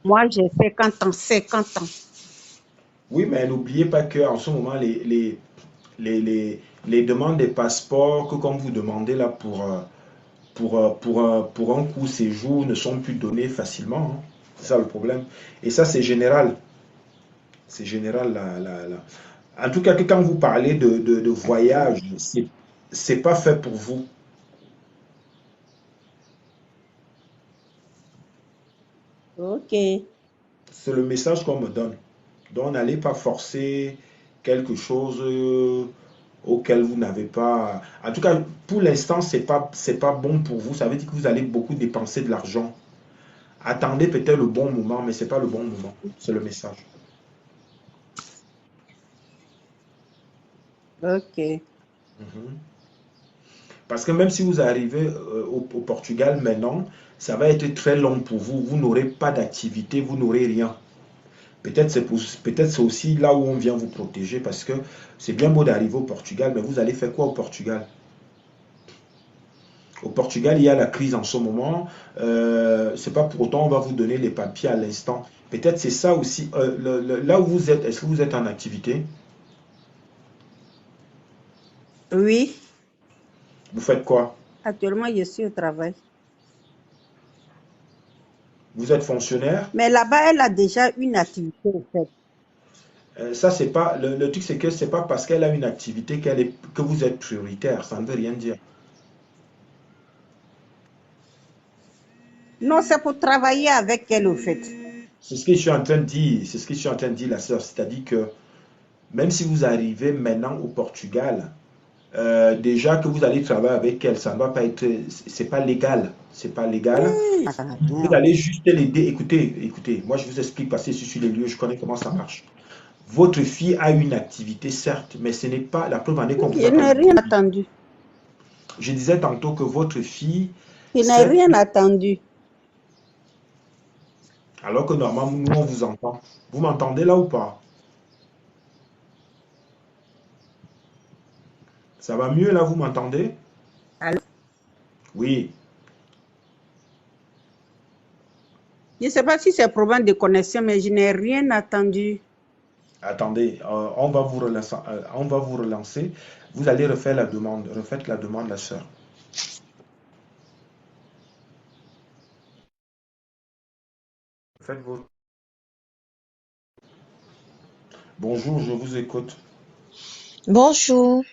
Moi, j'ai 50 ans. 50 ans.
Oui, mais n'oubliez pas qu'en ce moment, les demandes des passeports que comme vous demandez là pour un court séjour ne sont plus données facilement, hein. C'est ça le problème. Et ça, c'est général. C'est général. En tout cas, que quand vous parlez de voyage, c'est pas fait pour vous.
Ok.
C'est le message qu'on me donne. Donc, n'allez pas forcer quelque chose auquel vous n'avez pas. En tout cas, pour l'instant, c'est pas bon pour vous. Ça veut dire que vous allez beaucoup dépenser de l'argent. Attendez peut-être le bon moment, mais c'est pas le bon moment. C'est le message.
Ok.
Mhm. Parce que même si vous arrivez au Portugal maintenant, ça va être très long pour vous. Vous n'aurez pas d'activité, vous n'aurez rien. Peut-être c'est aussi là où on vient vous protéger parce que c'est bien beau d'arriver au Portugal, mais vous allez faire quoi au Portugal? Au Portugal, il y a la crise en ce moment. C'est pas pour autant on va vous donner les papiers à l'instant. Peut-être c'est ça aussi. Là où vous êtes, est-ce que vous êtes en activité?
Oui,
Vous faites quoi?
actuellement, je suis au travail.
Vous êtes fonctionnaire?
Mais là-bas, elle a déjà une activité, en fait.
Ça, c'est pas. Le truc, c'est que c'est pas parce qu'elle a une activité que vous êtes prioritaire. Ça ne veut rien dire.
Non, c'est pour travailler avec elle, au fait.
C'est ce que je suis en train de dire. C'est ce que je suis en train de dire, la sœur. C'est-à-dire que même si vous arrivez maintenant au Portugal, déjà que vous allez travailler avec elle, ça ne va pas être, c'est pas légal, c'est pas légal. Vous allez juste l'aider. Écoutez, écoutez, moi je vous explique parce que je suis sur les lieux, je connais comment ça marche. Votre fille a une activité, certes, mais ce n'est pas la preuve en est qu'on vous
Je
a pas
n'ai rien
introduit.
attendu.
Je disais tantôt que votre fille,
Je n'ai
certes,
rien attendu.
alors que normalement nous on vous entend. Vous m'entendez là ou pas? Ça va mieux là, vous m'entendez?
Allô?
Oui.
Je ne sais pas si c'est problème de connexion, mais je n'ai rien attendu.
Attendez, on va vous relancer, on va vous relancer. Vous allez refaire la demande. Refaites la demande, la sœur. Faites vos... Bonjour, je vous écoute.
Bonjour.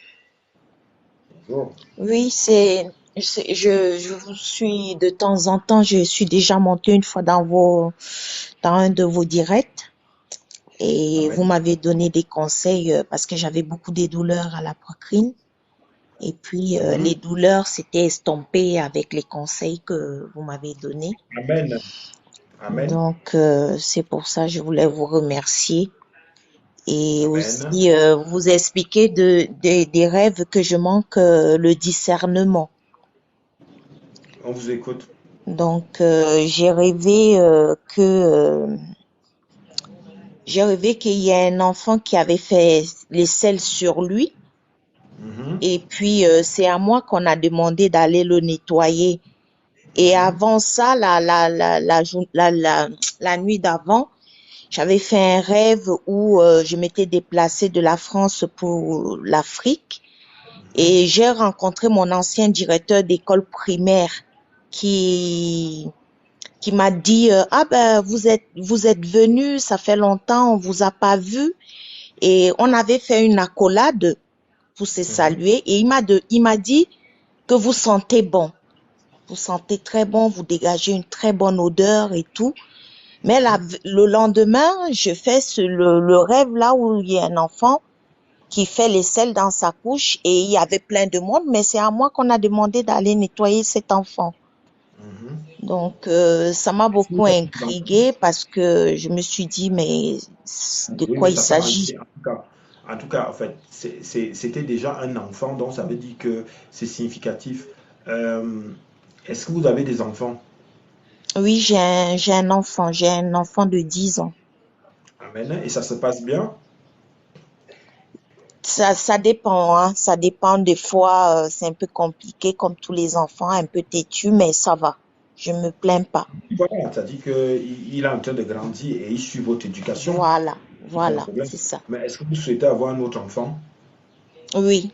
Bonjour.
Oui, je vous suis de temps en temps. Je suis déjà montée une fois dans un de vos directs et vous
Amen.
m'avez donné des conseils parce que j'avais beaucoup de douleurs à la poitrine et puis les douleurs s'étaient estompées avec les conseils que vous m'avez donnés.
Amen. Amen.
Donc, c'est pour ça que je voulais vous remercier et
Amen.
aussi vous expliquer des rêves que je manque le discernement.
On vous écoute.
Donc, j'ai rêvé qu'il y a un enfant qui avait fait les selles sur lui.
Mhm.
Et puis, c'est à moi qu'on a demandé d'aller le nettoyer. Et avant ça, la nuit d'avant, j'avais fait un rêve où je m'étais déplacée de la France pour l'Afrique. Et j'ai rencontré mon ancien directeur d'école primaire qui m'a dit ah ben vous êtes venu, ça fait longtemps, on vous a pas vu et on avait fait une accolade pour se saluer et il m'a dit que vous sentez bon. Vous sentez très bon, vous dégagez une très bonne odeur et tout. Mais le lendemain, je fais le rêve là où il y a un enfant qui fait les selles dans sa couche et il y avait plein de monde, mais c'est à moi qu'on a demandé d'aller nettoyer cet enfant. Donc, ça m'a beaucoup intriguée parce que je me suis dit, mais de
Oui,
quoi
mais
il
ça part
s'agit?
en tout cas, en fait, c'était déjà un enfant, donc ça veut dire que c'est significatif. Euh, Est-ce que vous avez des enfants?
Oui, j'ai un enfant de 10 ans.
Amen. Et ça se passe bien?
Ça dépend, hein, ça dépend. Des fois, c'est un peu compliqué comme tous les enfants, un peu têtu, mais ça va. Je me plains pas.
Voilà, c'est-à-dire qu'il est en train de grandir et il suit votre éducation. C'est pas un
Voilà,
problème.
c'est ça.
Mais est-ce que vous souhaitez avoir un autre enfant?
Oui,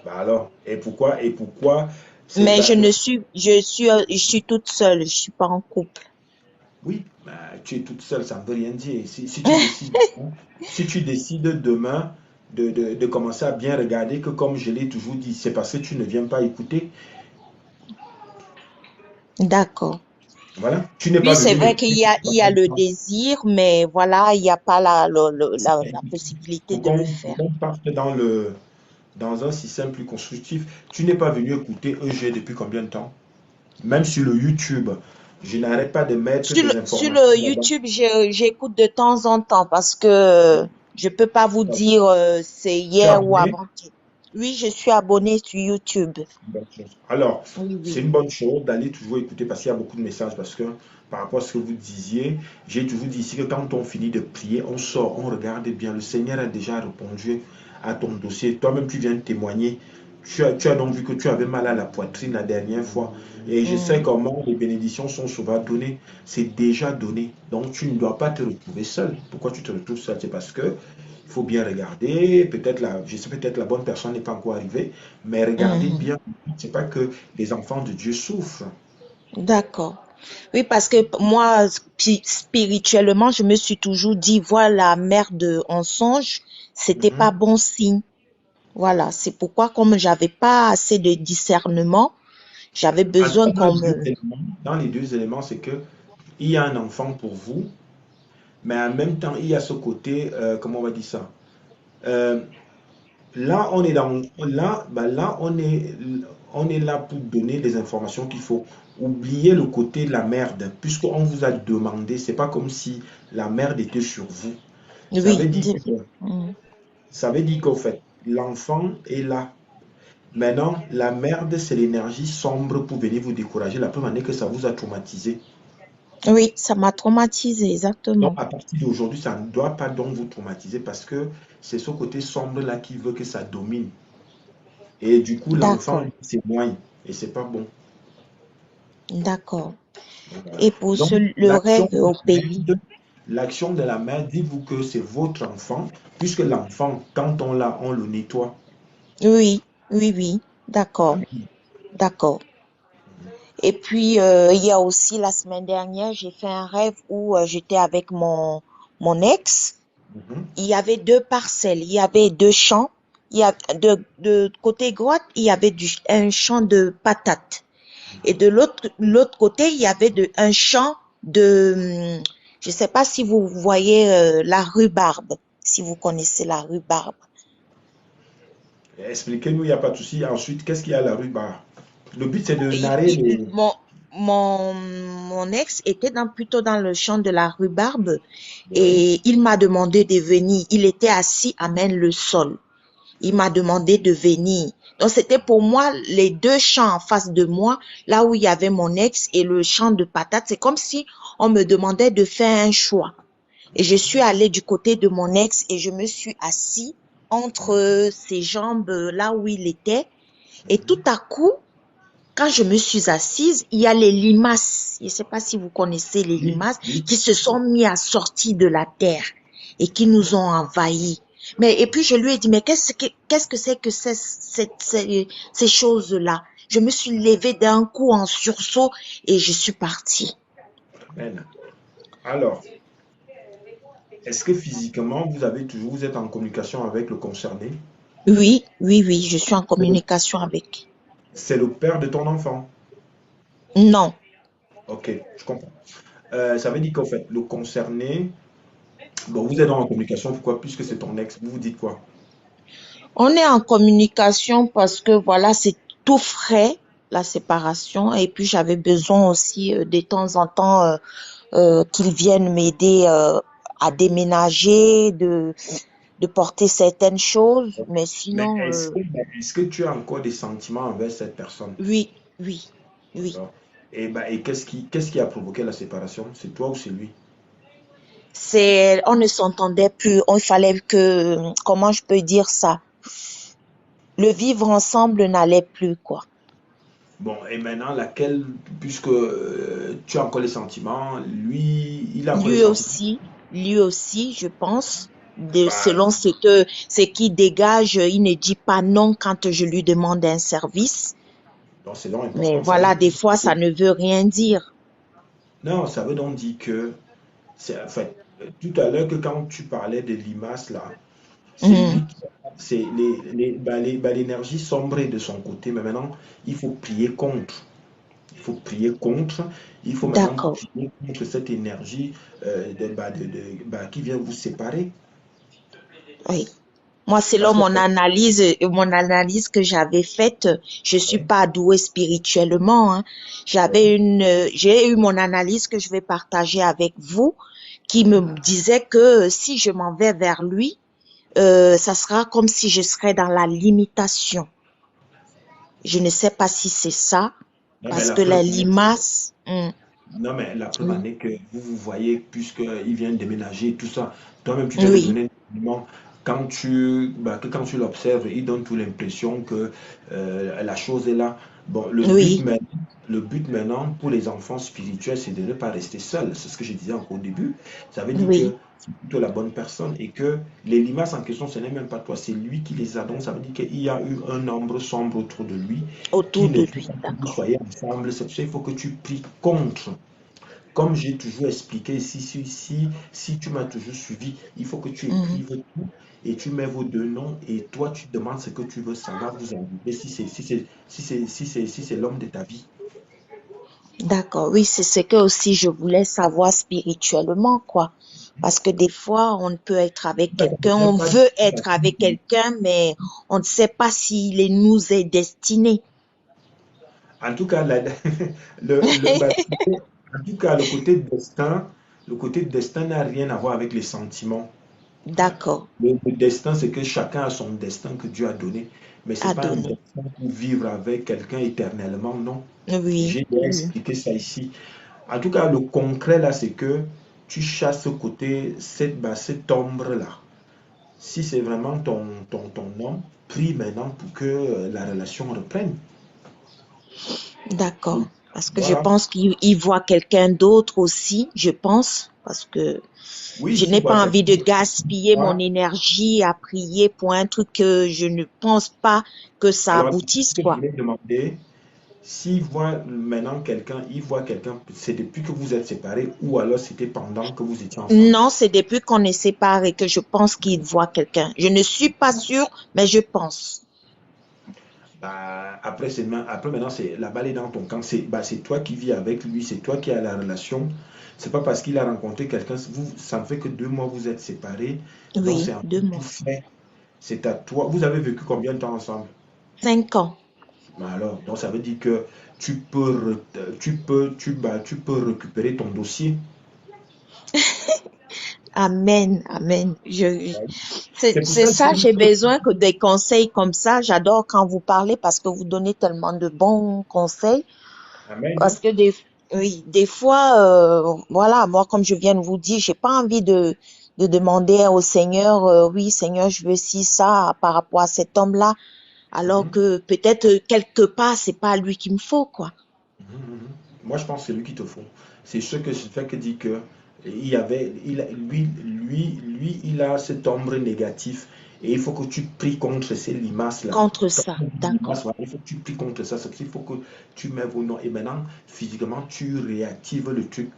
Bah alors, et pourquoi c'est
mais
la-
je suis toute seule, je suis pas en couple.
Oui, bah, tu es toute seule, ça ne veut rien dire. Si tu décides, si tu décides demain de commencer à bien regarder, que comme je l'ai toujours dit, c'est parce que tu ne viens pas écouter.
D'accord.
Voilà, tu n'es pas
Oui, c'est
venu
vrai
m'écouter.
il y a le désir, mais voilà, il n'y a pas la possibilité de le
Pour
faire.
qu'on parte dans un système plus constructif, tu n'es pas venu écouter un jeu depuis combien de temps? Même sur le YouTube, je n'arrête pas de mettre des
Sur
informations
le
là-bas.
YouTube, j'écoute de temps en temps parce que je peux pas vous dire c'est
Tu es
hier ou
abonné?
avant-hier. Oui, je suis abonnée sur YouTube.
Bonne chose. Alors,
Oui,
c'est
oui.
une bonne chose d'aller toujours écouter parce qu'il y a beaucoup de messages. Parce que par rapport à ce que vous disiez, j'ai toujours dit ici que quand on finit de prier, on sort, on regarde bien. Le Seigneur a déjà répondu à ton dossier. Toi-même, tu viens de témoigner. Tu as donc vu que tu avais mal à la poitrine la dernière fois. Et je sais
Mm.
comment les bénédictions sont souvent données. C'est déjà donné. Donc, tu ne dois pas te retrouver seul. Pourquoi tu te retrouves seul? C'est parce que il faut bien regarder. Je sais peut-être la bonne personne n'est pas encore arrivée, mais regardez
Mhm.
bien. C'est pas que les enfants de Dieu souffrent.
D'accord. Oui, parce que moi, spirituellement, je me suis toujours dit, voilà, merde, on songe, c'était pas
Mhm.
bon signe. Voilà, c'est pourquoi comme j'avais pas assez de discernement, j'avais
En tout
besoin
cas,
qu'on me...
dans les deux éléments, c'est que il y a un enfant pour vous, mais en même temps, il y a ce côté, comment on va dire ça? Euh, là, on est dans, là, bah, là, on est là pour donner les informations qu'il faut. Oubliez le côté de la merde, puisqu'on vous a demandé, c'est pas comme si la merde était sur vous. Ça veut
Oui,
dire que,
mm,
ça veut dire qu'en fait, l'enfant est là. Maintenant, la merde, c'est l'énergie sombre pour venir vous décourager. La preuve en est que ça vous a traumatisé.
oui, ça m'a traumatisée,
Donc,
exactement.
à partir d'aujourd'hui, ça ne doit pas donc vous traumatiser parce que c'est ce côté sombre-là qui veut que ça domine. Et du coup, l'enfant
D'accord,
s'éloigne. Et c'est pas bon.
d'accord.
Donc, voilà.
Et pour
Donc,
le rêve au pays.
l'action de la mère, dites-vous que c'est votre enfant, puisque l'enfant, quand on l'a, on le nettoie.
Oui, oui, oui,
Ah
d'accord,
oui.
d'accord. Et puis, il y a aussi la semaine dernière, j'ai fait un rêve où j'étais avec mon ex.
Mhm.
Il y avait deux parcelles, il y avait deux champs. Il y a, de côté droite, il y avait un champ de patates. Et de l'autre côté, il y avait un champ je sais pas si vous voyez la rhubarbe, si vous connaissez la rhubarbe.
Expliquez-nous, il n'y a pas de souci. Ensuite, qu'est-ce qu'il y a à la rue? Bah, le but, c'est de
il-
narrer
il-
le.
mon, mon ex était plutôt dans le champ de la rhubarbe
Oui.
et il m'a demandé de venir. Il était assis à même le sol. Il m'a demandé de venir. Donc, c'était pour moi les deux champs en face de moi, là où il y avait mon ex et le champ de patates. C'est comme si on me demandait de faire un choix. Et je suis allée du côté de mon ex et je me suis assis entre ses jambes là où il était. Et tout à coup, quand je me suis assise, il y a les limaces. Je ne sais pas si vous connaissez les
Oui,
limaces
oui.
qui se sont mis à sortir de la terre et qui nous ont envahis. Mais et puis je lui ai dit, mais qu'est-ce que c'est que ces choses-là? Je me suis levée d'un coup en sursaut et je suis partie.
Amen. Alors, est-ce que physiquement, vous êtes en communication avec le concerné?
Oui, oui, oui, je suis en
C'est le,
communication avec.
c'est le père de ton enfant.
Non,
Ok, je comprends. Ça veut dire qu'en fait, le concerné, bon, vous êtes en communication, pourquoi? Puisque c'est ton ex, vous vous dites quoi?
on est en communication parce que voilà, c'est tout frais, la séparation. Et puis j'avais besoin aussi de temps en temps qu'ils viennent m'aider à déménager, de porter certaines choses. Mais
Mais
sinon,
est-ce que tu as encore des sentiments envers cette personne?
oui, oui, oui.
D'accord. Et, bah, et qu'est-ce qui a provoqué la séparation? C'est toi ou c'est lui?
On ne s'entendait plus. Il fallait que, comment je peux dire ça? Le vivre ensemble n'allait plus, quoi.
Bon, et maintenant, puisque tu as encore les sentiments, lui, il a encore les
Lui
sentiments.
aussi, lui aussi, je pense,
Bah,
selon ce qu'il dégage, il ne dit pas non quand je lui demande un service.
donc c'est donc
Mais
important. Ça veut
voilà,
dire
des fois, ça ne veut rien dire.
non, ça veut donc dire que, en fait, tout à l'heure que quand tu parlais de limaces là, c'est
Mhm.
lui qui, c'est l'énergie sombre de son côté, mais maintenant, il faut prier contre. Il faut prier contre. Il faut maintenant
D'accord.
prier contre cette énergie qui vient vous séparer.
Oui. Moi, selon
Parce que,
mon analyse que j'avais faite, je suis
ouais,
pas douée spirituellement, hein.
ouais,
J'ai eu mon analyse que je vais partager avec vous, qui
ouais.
me disait que si je m'en vais vers lui, ça sera comme si je serais dans la limitation. Je ne sais pas si c'est ça,
Non, mais
parce
la
que
preuve
la
en est,
limace,
non, mais la preuve en
oui,
est que vous voyez, puisqu'il vient de déménager et tout ça, toi-même tu viens de
oui,
donner un argument. Quand tu l'observes, il donne toute l'impression que la chose est là. Bon,
oui,
le but maintenant pour les enfants spirituels, c'est de ne pas rester seuls. C'est ce que je disais encore au début. Ça veut dire
oui,
que c'est plutôt la bonne personne et que les limaces en question, ce n'est même pas toi, c'est lui qui les a. Donc, ça veut dire qu'il y a eu un ombre sombre autour de lui qui
autour
ne
de
veut
lui,
pas que vous
d'accord.
soyez ensemble. C'est pour ça qu'il faut que tu pries contre. Comme j'ai toujours expliqué, si tu m'as toujours suivi, il faut que tu
Mhm.
écrives tout et tu mets vos deux noms et toi tu demandes ce que tu veux savoir, vous inviter si c'est l'homme de ta vie.
D'accord, oui, c'est ce que aussi je voulais savoir spirituellement, quoi.
Parce que des fois, on peut être avec
Ça ne
quelqu'un,
vient
on
pas
veut être avec quelqu'un, mais on ne sait pas s'il nous est destiné.
En tout cas, en tout cas, le côté destin n'a rien à voir avec les sentiments.
D'accord,
Le destin, c'est que chacun a son destin que Dieu a donné. Mais ce
à
n'est pas un
donner.
destin pour vivre avec quelqu'un éternellement, non.
Oui,
J'ai déjà
oui.
expliqué ça ici. En tout cas, le concret là, c'est que tu chasses ce côté, cette ombre-là. Si c'est vraiment ton homme, prie maintenant pour que la relation reprenne.
D'accord. Parce que je
Voilà.
pense qu'il voit quelqu'un d'autre aussi, je pense. Parce que
Oui,
je
s'il
n'ai
voit
pas envie
quelqu'un
de
d'autre.
gaspiller mon
Voilà.
énergie à prier pour un truc que je ne pense pas que ça
Alors,
aboutisse,
ce que je
quoi.
voulais demander, s'il voit maintenant quelqu'un, il voit quelqu'un, c'est depuis que vous êtes séparés ou alors c'était pendant que vous étiez ensemble.
Non, c'est depuis qu'on est séparés que je pense qu'il voit quelqu'un. Je ne suis pas sûre, mais je pense.
Bah, après maintenant, c'est la balle est dans ton camp. C'est toi qui vis avec lui, c'est toi qui as la relation. C'est pas parce qu'il a rencontré quelqu'un, ça ne fait que 2 mois vous êtes séparés. Donc c'est
Oui,
un peu
2
tout
mois.
fait. C'est à toi. Vous avez vécu combien de temps ensemble?
5 ans.
Bah alors, donc ça veut dire que tu peux récupérer ton dossier.
Amen, amen.
Ouais.
C'est
C'est pour
c'est
ça
ça, j'ai
que
besoin que des conseils comme ça. J'adore quand vous parlez parce que vous donnez tellement de bons conseils.
Amen.
Parce que oui, des fois, voilà, moi, comme je viens de vous dire, j'ai pas envie de demander au Seigneur, oui, Seigneur, je veux ci, ça, par rapport à cet homme-là, alors
Mhm,
que peut-être quelque part, c'est pas lui qu'il me faut, quoi.
mhm. Moi, je pense que c'est lui qui te faut. C'est ce que je fais que dit que il y avait, il a cette ombre négative et il faut que tu pries contre ces limaces-là.
Contre
Quand
ça,
on dit
d'accord,
limaces, voilà, il faut que tu pries contre ça. Il faut que tu mets vos noms et maintenant, physiquement, tu réactives le truc.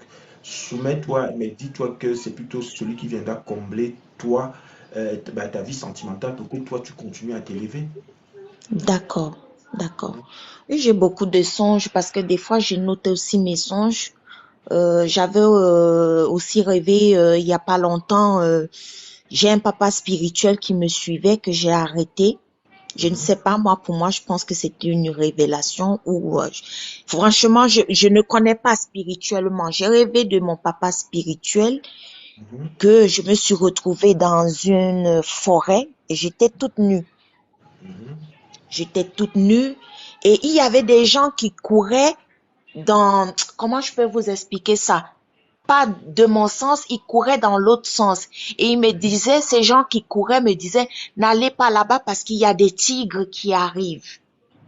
Soumets-toi, mais dis-toi que c'est plutôt celui qui viendra combler toi, ta vie sentimentale pour que toi, tu continues à t'élever.
d'accord, d'accord. Oui, j'ai beaucoup de songes parce que des fois, j'ai noté aussi mes songes. J'avais aussi rêvé il y a pas longtemps. J'ai un papa spirituel qui me suivait que j'ai arrêté. Je ne
Mhm,
sais pas, moi, pour moi, je pense que c'était une révélation ou franchement, je ne connais pas spirituellement. J'ai rêvé de mon papa spirituel
mhm,
que je me suis retrouvée dans une forêt et j'étais toute nue.
mhm.
J'étais toute nue et il y avait des gens qui couraient dans, comment je peux vous expliquer ça? Pas de mon sens, ils couraient dans l'autre sens. Et ils me disaient, ces gens qui couraient me disaient, n'allez pas là-bas parce qu'il y a des tigres qui arrivent.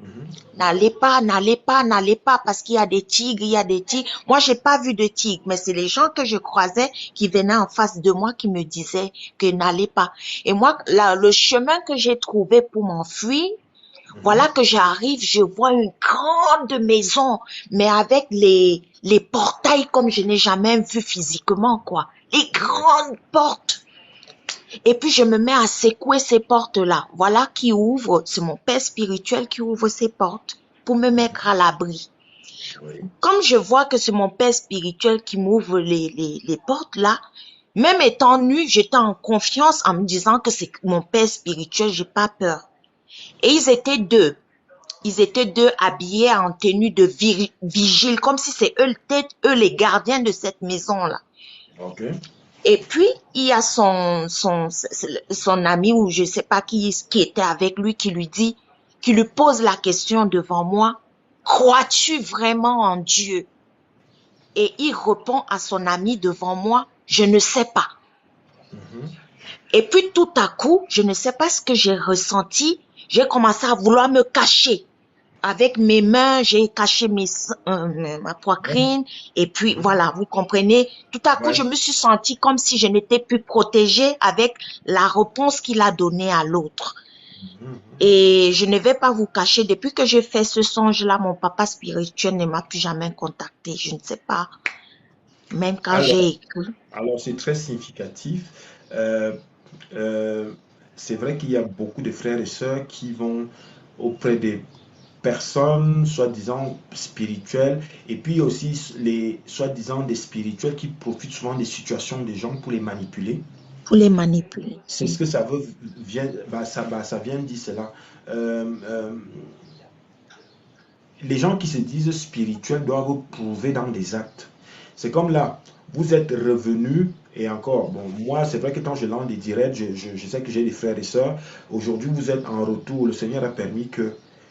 Mhm.
N'allez pas, n'allez pas, n'allez pas parce qu'il y a des tigres, il y a des tigres. Moi, j'ai pas vu de tigres, mais c'est les gens que je croisais qui venaient en face de moi qui me disaient que n'allez pas. Et moi, là, le chemin que j'ai trouvé pour m'enfuir, voilà
Mhm.
que j'arrive, je vois une grande maison, mais avec les portails comme je n'ai jamais vu physiquement, quoi. Les
Ouais.
grandes portes. Et puis je me mets à secouer ces portes-là. Voilà qui ouvre, c'est mon père spirituel qui ouvre ces portes pour me
Mhm.
mettre à l'abri.
Oui.
Comme je vois que c'est mon père spirituel qui m'ouvre les portes là, même étant nue, j'étais en confiance en me disant que c'est mon père spirituel, j'ai pas peur. Et ils étaient deux. Ils étaient deux habillés en tenue de vigile, comme si c'est eux les gardiens de cette maison-là.
Ok.
Et puis, il y a son ami, ou je sais pas qui était avec lui, qui lui pose la question devant moi, crois-tu vraiment en Dieu? Et il répond à son ami devant moi, je ne sais pas.
Mhm.
Et puis tout à coup, je ne sais pas ce que j'ai ressenti, j'ai commencé à vouloir me cacher. Avec mes mains, j'ai caché ma
Ouais.
poitrine et puis
Mhm.
voilà, vous comprenez. Tout à coup,
Ouais.
je me suis sentie comme si je n'étais plus protégée avec la réponse qu'il a donnée à l'autre.
Mhm.
Et je ne vais pas vous cacher, depuis que j'ai fait ce songe-là, mon papa spirituel ne m'a plus jamais contacté. Je ne sais pas, même quand
Alors,
j'ai écrit.
alors c'est très significatif. Euh, euh, c'est vrai qu'il y a beaucoup de frères et sœurs qui vont auprès des personnes, soi-disant spirituelles, et puis aussi les soi-disant des spirituels qui profitent souvent des situations des gens pour les manipuler.
Pour les manipuler.
C'est ce que ça veut, ça vient dire cela. Les gens qui se disent spirituels doivent prouver dans des actes. C'est comme là, vous êtes revenus, et encore, bon, moi, c'est vrai que quand je lance des directs, je sais que j'ai des frères et sœurs. Aujourd'hui, vous êtes en retour. Le Seigneur a permis que,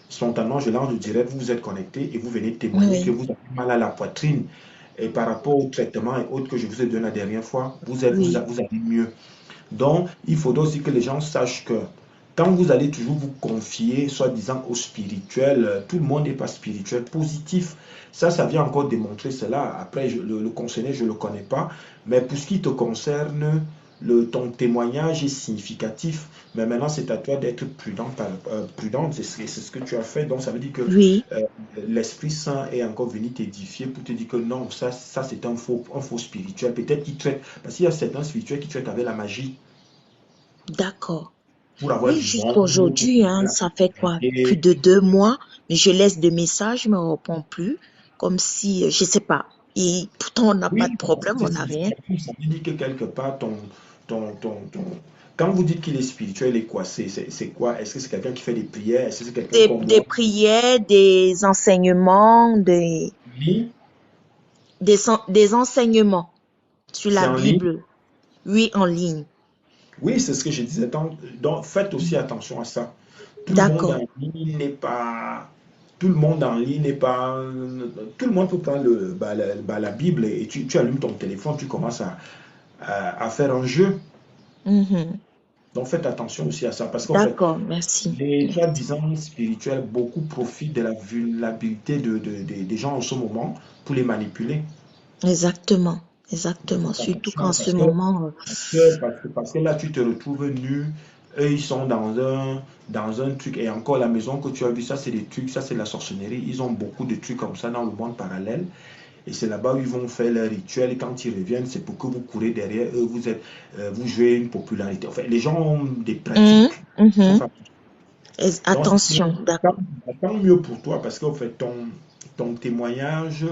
spontanément, je lance le direct, vous vous êtes connectés et vous venez témoigner que
Oui,
vous avez mal à la poitrine. Et par rapport au traitement et autres que je vous ai donné la dernière fois, vous
oui,
allez mieux. Donc, il faudra aussi que les gens sachent que quand vous allez toujours vous confier, soi-disant, au spirituel, tout le monde n'est pas spirituel, positif. Ça vient encore démontrer cela. Après, le concerné, je ne le connais pas. Mais pour ce qui te concerne, ton témoignage est significatif. Mais maintenant, c'est à toi d'être prudent, prudente. C'est ce que tu as fait. Donc, ça veut dire que
oui,
euh, l'Esprit Saint est encore venu t'édifier pour te dire que non, ça c'est un faux spirituel. Peut-être qu'il traite, parce qu'il y a certains spirituels qui traitent avec la magie
d'accord.
pour avoir
Oui,
du
juste
monde.
aujourd'hui, hein, ça fait quoi? Plus
Et
de 2 mois, mais je laisse des messages, je ne me réponds plus, comme si, je ne sais pas. Et pourtant, on n'a pas de
oui,
problème, on n'a rien.
ça veut dire que quelque part, ton, ton, ton- quand vous dites qu'il est spirituel et quoi, c'est quoi? Est-ce que c'est quelqu'un qui fait des prières? Est-ce que c'est quelqu'un comme
Des
moi
prières, des enseignements,
qui,
des enseignements sur
c'est
la
en ligne?
Bible, oui, en ligne.
Oui, c'est ce que je disais. Donc, faites aussi attention à ça. Tout le monde
D'accord,
en ligne n'est pas. Tout le monde en ligne n'est pas. Tout le monde peut prendre la Bible et tu allumes ton téléphone, tu commences à faire un jeu.
mhm.
Donc faites attention aussi à ça. Parce qu'en fait,
D'accord, merci.
les
Merci.
soi-disant spirituels, beaucoup profitent de la vulnérabilité des gens en ce moment pour les manipuler.
Exactement,
Il faut
exactement.
faire
Surtout qu'en
attention
ce moment,
parce que là, tu te retrouves nu. Eux, ils sont dans un truc. Et encore, la maison que tu as vue, ça, c'est des trucs, ça, c'est la sorcellerie. Ils ont beaucoup de trucs comme ça dans le monde parallèle. Et c'est là-bas où ils vont faire leur rituel. Et quand ils reviennent, c'est pour que vous courez derrière eux. Vous jouez une popularité. Enfin, les gens ont des
mhm,
pratiques. Il faut
mhm.
faire donc,
Attention, d'accord.
tant mieux pour toi parce qu'en fait, ton témoignage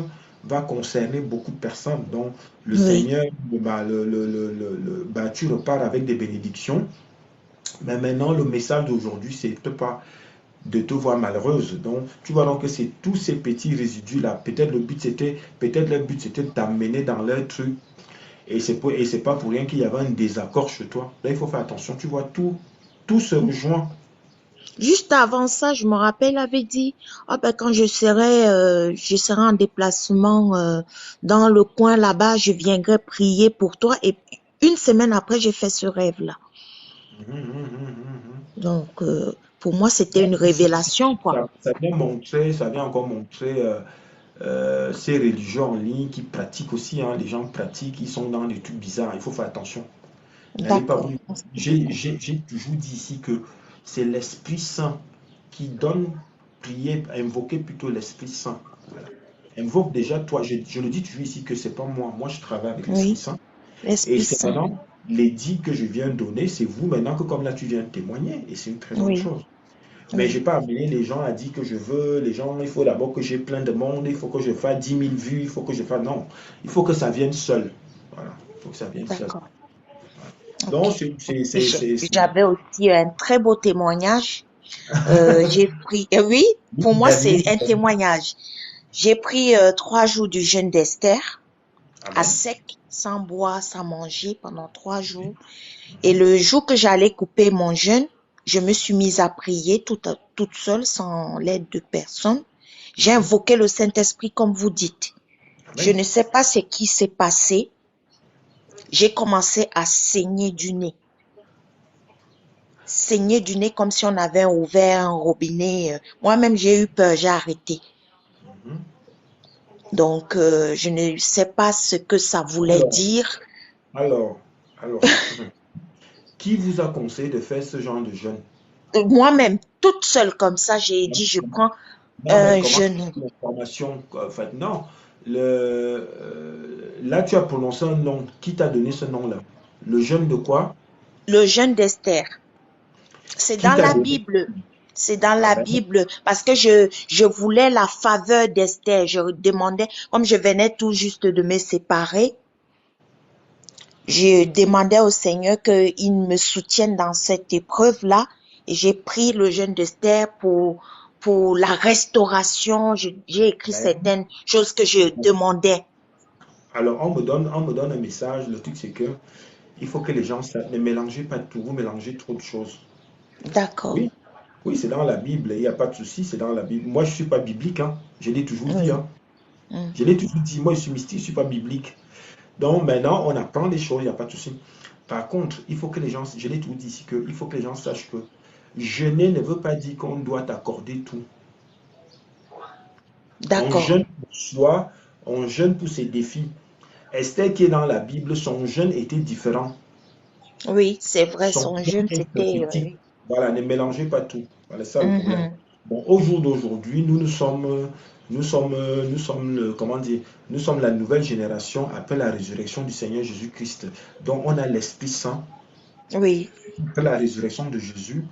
va concerner beaucoup de personnes. Donc, le
Oui,
Seigneur, tu repars avec des bénédictions. Mais maintenant, le message d'aujourd'hui, c'est pas de te voir malheureuse. Donc, tu vois donc que c'est tous ces petits résidus-là. Peut-être le but, c'était de t'amener dans leur truc. Et c'est pas pour rien qu'il y avait un désaccord chez toi. Là, il faut faire attention. Tu vois, tout se rejoint.
juste avant ça, je me rappelle, il avait dit, ah ben, quand je serai en déplacement dans le coin là-bas, je viendrai prier pour toi. Et une semaine après, j'ai fait ce rêve-là. Donc, pour moi, c'était une révélation, quoi.
Ça vient encore montrer ces religions en ligne qui pratiquent aussi, hein, les gens pratiquent, ils sont dans des trucs bizarres, il faut faire attention. N'allez pas
D'accord.
vous.
Merci beaucoup.
J'ai toujours dit ici que c'est l'Esprit Saint qui donne, prier, invoquer plutôt l'Esprit Saint. Voilà. Invoque déjà toi, je le dis toujours ici que c'est pas moi, moi je travaille avec l'Esprit
Oui,
Saint. Et
l'Esprit
c'est
Saint.
maintenant, les dits que je viens de donner, c'est vous maintenant que comme là tu viens de témoigner, et c'est une très bonne
Oui,
chose. Mais je
oui.
n'ai pas amené les gens à dire que je veux, les gens, il faut d'abord que j'ai plein de monde, il faut que je fasse 10 000 vues, il faut que je fasse. Non, il faut que ça vienne seul. Voilà, il faut que ça vienne seul.
D'accord.
Donc,
Ok. J'avais aussi un très beau témoignage. J'ai pris, oui,
oui,
pour moi,
dernier.
c'est un témoignage. J'ai pris 3 jours du jeûne d'Esther à
Amen.
sec, sans boire, sans manger pendant 3 jours. Et le jour que j'allais couper mon jeûne, je me suis mise à prier toute seule, sans l'aide de personne. J'ai invoqué le Saint-Esprit comme vous dites. Je
Amen.
ne sais pas ce qui s'est passé. J'ai commencé à saigner du nez. Saigner du nez comme si on avait ouvert un robinet. Moi-même, j'ai eu peur, j'ai arrêté.
Mhm.
Donc, je ne sais pas ce que ça voulait
Alors,
dire.
alors, alors, qui vous a conseillé de faire ce genre de jeûne?
Moi-même, toute seule comme ça, j'ai dit, je prends
Non, mais
un
comment
jeûne.
l'information, en fait, non. Là, tu as prononcé un nom. Qui t'a donné ce nom-là? Le jeûne de quoi?
Le jeûne d'Esther. C'est
Qui
dans
t'a
la
donné?
Bible. C'est dans la
Amen.
Bible parce que je voulais la faveur d'Esther. Je demandais, comme je venais tout juste de me séparer, je demandais au Seigneur qu'il me soutienne dans cette épreuve-là. Et j'ai pris le jeûne d'Esther pour la restauration. J'ai écrit
Ben,
certaines choses que je demandais.
alors, on me donne un message. Le truc, c'est que il faut que les gens ne mélangez pas tout. Vous mélangez trop de choses.
D'accord.
Oui, oui, c'est dans la Bible. Il n'y a pas de souci, c'est dans la Bible. Moi, je ne suis pas biblique. Hein. Je l'ai toujours dit.
Oui.
Hein. Je l'ai toujours dit. Moi, je suis mystique, je ne suis pas biblique. Donc, maintenant, on apprend des choses, il n'y a pas de souci. Par contre, il faut que les gens, je l'ai toujours dit ici, il faut que les gens sachent que jeûner ne veut pas dire qu'on doit accorder tout. On
D'accord.
jeûne pour soi, on jeûne pour ses défis. Esther qui est dans la Bible, son jeûne était différent.
Oui, c'est vrai,
Son
son
jeûne
jeûne,
est
c'était...
prophétique. Voilà, ne mélangez pas tout. Voilà ça le problème.
Mhm.
Bon, au jour d'aujourd'hui, nous sommes, comment dire, nous sommes la nouvelle génération après la résurrection du Seigneur Jésus-Christ. Donc, on a l'Esprit Saint.
Oui,
Après la résurrection de Jésus,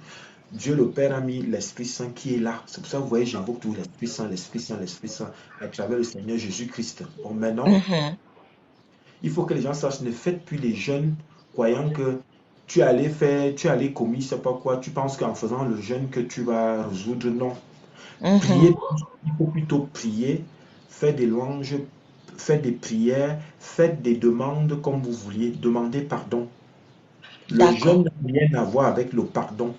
Dieu le Père a mis l'Esprit Saint qui est là. C'est pour ça que vous voyez, j'invoque tout l'Esprit Saint, l'Esprit Saint, l'Esprit Saint à travers le Seigneur Jésus-Christ. Bon, maintenant,
mhm.
il faut que les gens sachent, ne faites plus les jeûnes croyant que tu allais faire, tu allais commis, je sais pas quoi, tu penses qu'en faisant le jeûne que tu vas résoudre. Non.
Mhm.
Priez, il faut plutôt prier, faire des louanges, faire des prières, faites des demandes comme vous vouliez, demandez pardon. Le jeûne
D'accord,
n'a rien à voir avec le pardon.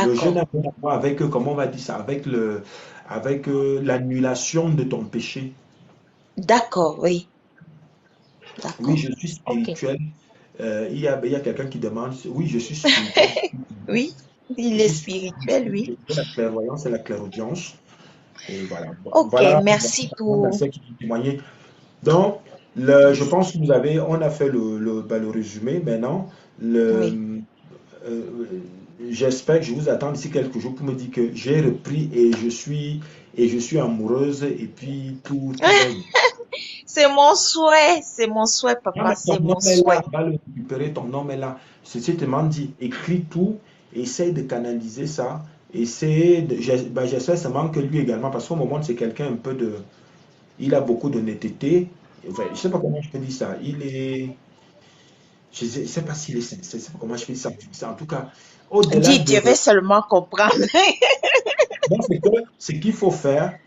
Le jeûne
d'accord,
n'a rien à voir avec, comment on va dire ça, avec l'annulation de ton péché.
d'accord, oui,
Oui,
d'accord.
je suis
Ok.
spirituel. Il y a quelqu'un qui demande, oui, je suis spirituel.
Oui,
Je
il est
suis
spirituel,
spirituel,
oui.
j'ai la clairvoyance et la clairaudience. Et voilà.
Ok,
Voilà,
merci
voilà
pour...
ce qui ont témoigné. Donc, je pense que on a fait le résumé. Maintenant,
Oui.
euh, j'espère que je vous attends d'ici quelques jours pour me dire que j'ai repris et je suis amoureuse et puis tout va bien.
C'est mon souhait,
Non,
papa,
mais ton
c'est
nom
mon
est là,
souhait.
on va le récupérer, ton nom est là. Ceci te m'a dit, écris tout, essaye de canaliser ça, j'espère seulement que lui également, parce qu'au moment c'est quelqu'un un peu de, il a beaucoup d'honnêteté. Enfin, je sais pas comment je peux dire ça. Je sais pas s'il est sincère, je sais pas comment je peux dire ça. En tout cas, au-delà
Dites,
de,
je vais seulement comprendre.
donc c'est que ce qu'il faut faire,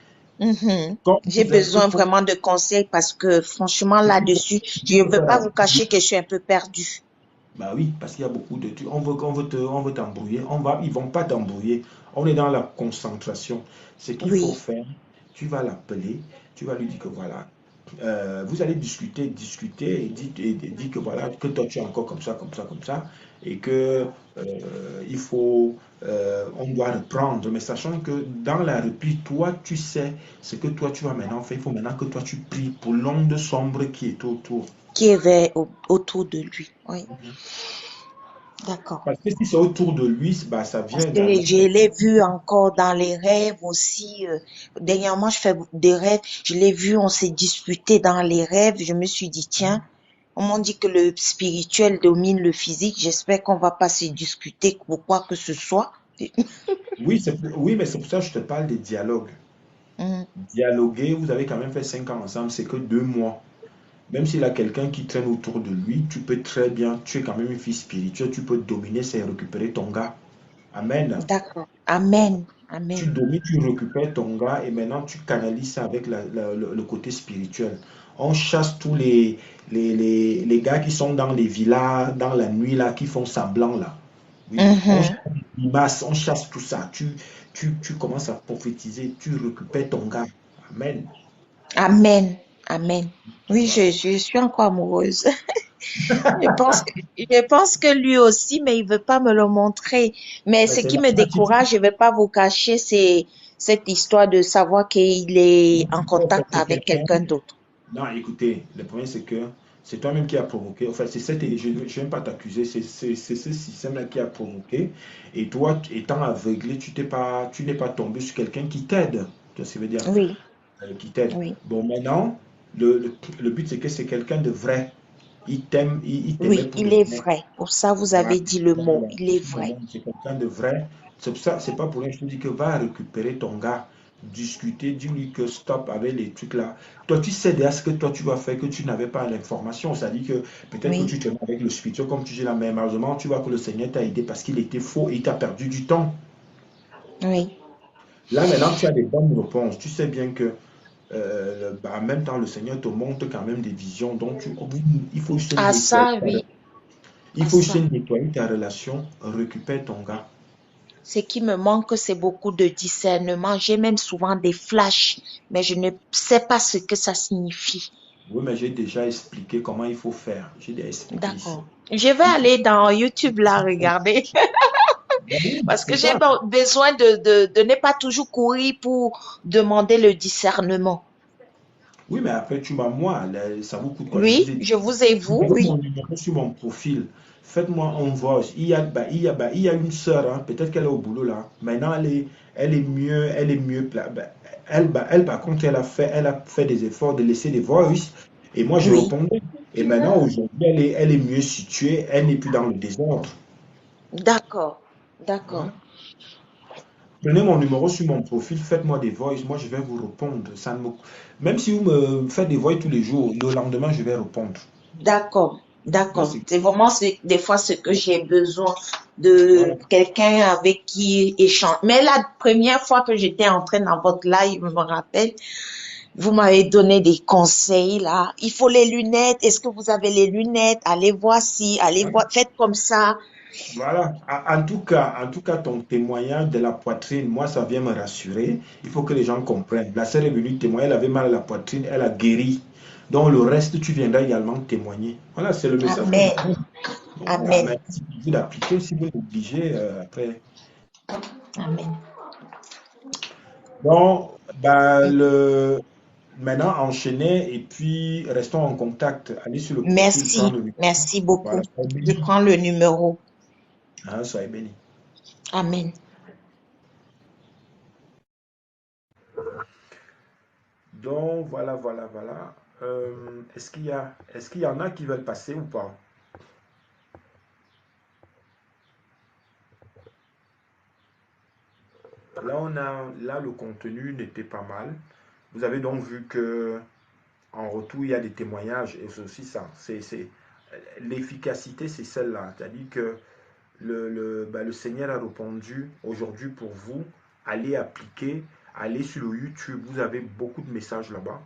Mhm.
quand
J'ai besoin vraiment de conseils parce que franchement, là-dessus, je ne veux pas vous cacher que je suis un peu perdue.
bah oui, parce qu'il y a beaucoup de trucs. On veut t'embrouiller. Ils vont pas t'embrouiller. On est dans la concentration. Ce qu'il faut
Oui,
faire, tu vas l'appeler, tu vas lui dire que voilà, vous allez discuter et dire que voilà, que toi tu es encore comme ça, comme ça, comme ça, et que on doit reprendre. Mais sachant que dans la reprise, toi tu sais ce que toi tu vas maintenant faire. Il faut maintenant que toi tu pries pour l'onde sombre qui est autour.
qui est autour de lui. Oui, d'accord.
Parce que si c'est autour de lui, bah, ça
Parce
vient
que
également.
je l'ai vu encore dans les rêves aussi. Dernièrement, je fais des rêves. Je l'ai vu, on s'est disputé dans les rêves. Je me suis dit, tiens, on m'a dit que le spirituel domine le physique. J'espère qu'on va pas se discuter pour quoi que ce soit.
Oui, oui, mais c'est pour ça que je te parle des dialogues.
Mhm.
Dialoguer, vous avez quand même fait 5 ans ensemble, c'est que 2 mois. Même s'il a quelqu'un qui traîne autour de lui, tu peux très bien, tu es quand même une fille spirituelle, tu peux dominer, c'est récupérer ton gars. Amen.
D'accord. Amen.
Tu
Amen.
domines, tu récupères ton gars et maintenant tu canalises ça avec le côté spirituel. On chasse tous les gars qui sont dans les villas, dans la nuit là, qui font semblant là. Oui, on chasse
Mhm.
les limaces, on chasse tout ça. Tu commences à prophétiser, tu récupères ton gars. Amen.
Amen. Amen. Oui,
Voilà.
je suis encore amoureuse. Je pense que lui aussi, mais il veut pas me le montrer. Mais
Mais
ce
c'est
qui me
normal,
décourage, je vais pas vous cacher, c'est cette histoire de savoir qu'il est en contact
c'est
avec
quelqu'un.
quelqu'un d'autre.
Non, écoutez, le problème c'est que c'est toi-même qui a provoqué. Enfin, je ne vais pas t'accuser, c'est ce système-là qui a provoqué. Et toi, étant aveuglé, tu n'es pas tombé sur quelqu'un qui t'aide. Tu vois ce que je veux dire?
Oui,
Qui t'aide.
oui,
Bon, maintenant, le but c'est que c'est quelqu'un de vrai. Il t'aime, il t'aimait
oui,
pour de
il est
vrai.
vrai. Pour ça, vous
Voilà.
avez dit le mot.
Voilà.
Il est vrai.
C'est quelqu'un de vrai. C'est pour ça, c'est pas pour rien que je te dis que va récupérer ton gars, discuter, dis-lui que stop avec les trucs là. Toi, tu sais déjà ce que toi tu vas faire, que tu n'avais pas l'information. C'est-à-dire que peut-être que
Oui,
tu te mets avec le spirituel, comme tu dis là, mais malheureusement, tu vois que le Seigneur t'a aidé parce qu'il était faux et il t'a perdu du temps.
oui.
Là, maintenant, tu as des bonnes réponses. Tu sais bien que en même temps, le Seigneur te montre quand même des visions. Donc, il faut juste
À
nettoyer.
ça, oui,
Il
à
faut juste
ça.
nettoyer ta relation, récupère ton gars.
Ce qui me manque, c'est beaucoup de discernement. J'ai même souvent des flashs, mais je ne sais pas ce que ça signifie.
Oui, mais j'ai déjà expliqué comment il faut faire. J'ai déjà expliqué ici.
D'accord. Je vais
Il faut...
aller dans YouTube là, regarder,
Ben oui,
parce
c'est
que j'ai
ça.
besoin de ne pas toujours courir pour demander le discernement.
Oui, mais après, tu m'as moi, ça vous coûte quoi? Je vous
Oui,
ai dit.
je vous ai
Vous
vous,
avez mon
oui.
numéro sur mon profil. Faites-moi un voice. Il y a une sœur, hein, peut-être qu'elle est au boulot là. Maintenant, elle est mieux. Elle, par contre, elle a fait des efforts de laisser des voice. Et moi, je
Oui,
répondais. Et maintenant, aujourd'hui, elle est mieux située. Elle n'est plus dans le désordre.
d'accord, d'accord.
Voilà. Prenez mon numéro sur mon profil, faites-moi des voice. Moi, je vais vous répondre. Même si vous me faites des voice tous les jours, le lendemain, je vais répondre.
D'accord,
Là,
d'accord.
c'est...
C'est vraiment des fois ce que j'ai besoin de
Voilà.
quelqu'un avec qui échanger. Mais la première fois que j'étais entrée dans votre live, je me rappelle, vous m'avez donné des conseils là. Il faut les lunettes. Est-ce que vous avez les lunettes? Allez voir si, allez voir, faites comme ça.
Voilà. En tout cas, ton témoignage de la poitrine, moi, ça vient me rassurer. Il faut que les gens comprennent. La sœur est venue témoigner, elle avait mal à la poitrine, elle a guéri. Donc, le reste, tu viendras également témoigner. Voilà, c'est le message que je
Amen,
donne. Donc, voilà.
amen,
Mais si vous d'appliquer, si vous l'obligez, après.
amen.
Bon, bah, maintenant, enchaînez et puis restons en contact. Allez sur le profil,
Merci,
prendre le numéro.
merci beaucoup.
Voilà, soyez
Je
bénis.
prends le numéro.
Hein, soyez bénis.
Amen.
Donc, voilà. Est-ce qu'il y en a qui veulent passer ou pas? Là, le contenu n'était pas mal. Vous avez donc vu que en retour, il y a des témoignages et c'est aussi ça. L'efficacité, c'est celle-là. C'est-à-dire que le Seigneur a répondu aujourd'hui pour vous. Allez appliquer, allez sur le YouTube. Vous avez beaucoup de messages là-bas.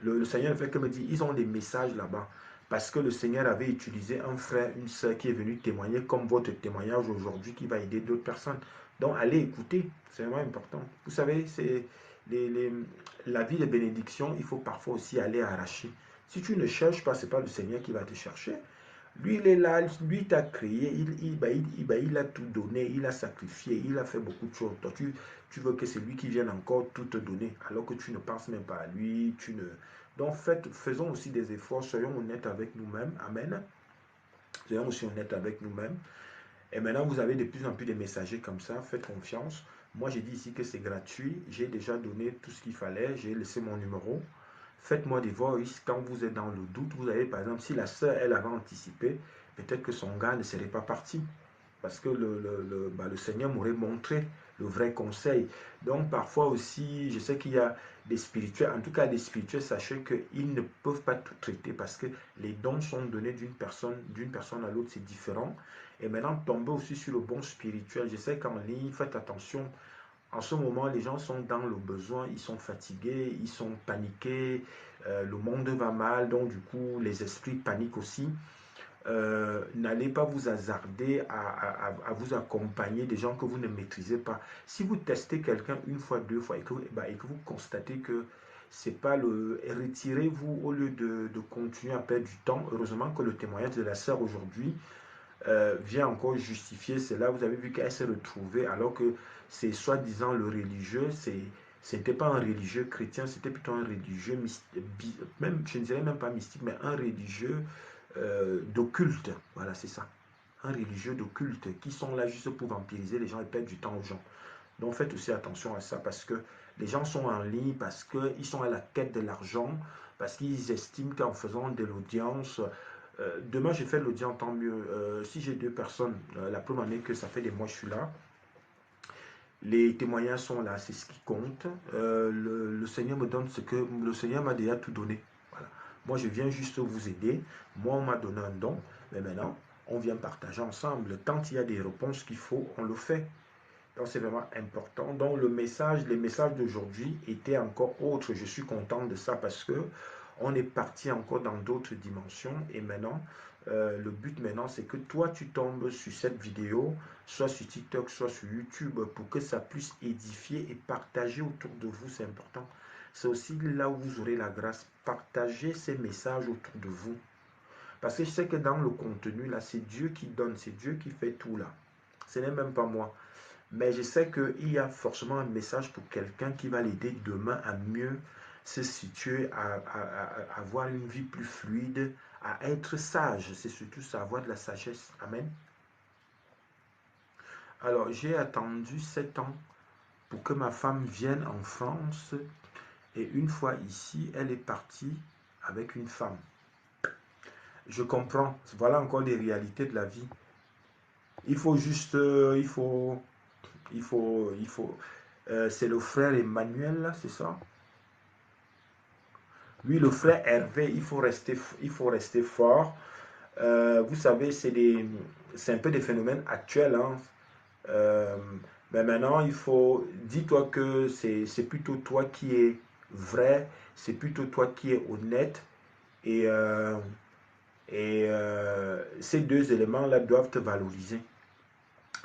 Le Seigneur ne fait que me dire, ils ont des messages là-bas. Parce que le Seigneur avait utilisé un frère, une soeur qui est venu témoigner comme votre témoignage aujourd'hui qui va aider d'autres personnes. Donc, allez écouter, c'est vraiment important. Vous savez, les, les, la vie de bénédiction, il faut parfois aussi aller arracher. Si tu ne cherches pas, ce n'est pas le Seigneur qui va te chercher. Lui, il est là, lui, t'a créé, il a tout donné, il a sacrifié, il a fait beaucoup de choses. Toi, tu veux que c'est lui qui vienne encore tout te donner, alors que tu ne penses même pas à lui. Donc, faisons aussi des efforts, soyons honnêtes avec nous-mêmes. Amen. Soyons aussi honnêtes avec nous-mêmes. Et maintenant, vous avez de plus en plus de messagers comme ça, faites confiance. Moi, j'ai dit ici que c'est gratuit. J'ai déjà donné tout ce qu'il fallait. J'ai laissé mon numéro. Faites-moi des voice quand vous êtes dans le doute. Vous avez, par exemple, si la sœur, elle avait anticipé, peut-être que son gars ne serait pas parti. Parce que le Seigneur m'aurait montré le vrai conseil. Donc, parfois aussi, je sais qu'il y a des spirituels, en tout cas des spirituels, sachez qu'ils ne peuvent pas tout traiter parce que les dons sont donnés d'une personne à l'autre, c'est différent. Et maintenant, tombez aussi sur le bon spirituel. Je sais qu'en ligne, faites attention. En ce moment, les gens sont dans le besoin, ils sont fatigués, ils sont paniqués, le monde va mal, donc du coup, les esprits paniquent aussi. N'allez pas vous hasarder à vous accompagner des gens que vous ne maîtrisez pas. Si vous testez quelqu'un une fois, deux fois et que vous constatez que c'est pas le... Retirez-vous au lieu de continuer à perdre du temps. Heureusement que le témoignage de la sœur aujourd'hui vient encore justifier cela. Vous avez vu qu'elle s'est retrouvée alors que c'est soi-disant le religieux, c'était pas un religieux chrétien, c'était plutôt un religieux même, je ne dirais même pas mystique, mais un religieux d'occulte. Voilà, c'est ça. Un religieux d'occulte qui sont là juste pour vampiriser les gens et perdre du temps aux gens. Donc faites aussi attention à ça parce que les gens sont en ligne, parce qu'ils sont à la quête de l'argent, parce qu'ils estiment qu'en faisant de l'audience, demain j'ai fait de l'audience, tant mieux. Si j'ai deux personnes, la preuve en est que ça fait des mois que je suis là, Les témoignages sont là, c'est ce qui compte. Le Seigneur me donne ce que le Seigneur m'a déjà tout donné. Voilà. Moi, je viens juste vous aider. Moi, on m'a donné un don, mais maintenant, on vient partager ensemble. Quand il y a des réponses qu'il faut, on le fait. Donc, c'est vraiment important. Donc, les messages d'aujourd'hui étaient encore autres. Je suis content de ça parce que on est parti encore dans d'autres dimensions. Et maintenant, le but maintenant, c'est que toi, tu tombes sur cette vidéo, soit sur TikTok, soit sur YouTube, pour que ça puisse édifier et partager autour de vous. C'est important. C'est aussi là où vous aurez la grâce. Partagez ces messages autour de vous. Parce que je sais que dans le contenu, là, c'est Dieu qui donne, c'est Dieu qui fait tout là. Ce n'est même pas moi. Mais je sais qu'il y a forcément un message pour quelqu'un qui va l'aider demain à mieux se situer, à avoir une vie plus fluide, à être sage. C'est surtout ça, avoir de la sagesse. Amen. Alors, j'ai attendu 7 ans pour que ma femme vienne en France. Et une fois ici, elle est partie avec une femme. Je comprends. Voilà encore des réalités de la vie. Il faut juste... c'est le frère Emmanuel, là, c'est ça? Oui, le frère Hervé, il faut rester fort. Vous savez, c'est un peu des phénomènes actuels. Hein. Mais maintenant, dis-toi que c'est plutôt toi qui es vrai, c'est plutôt toi qui es honnête. Et, ces deux éléments-là doivent te valoriser.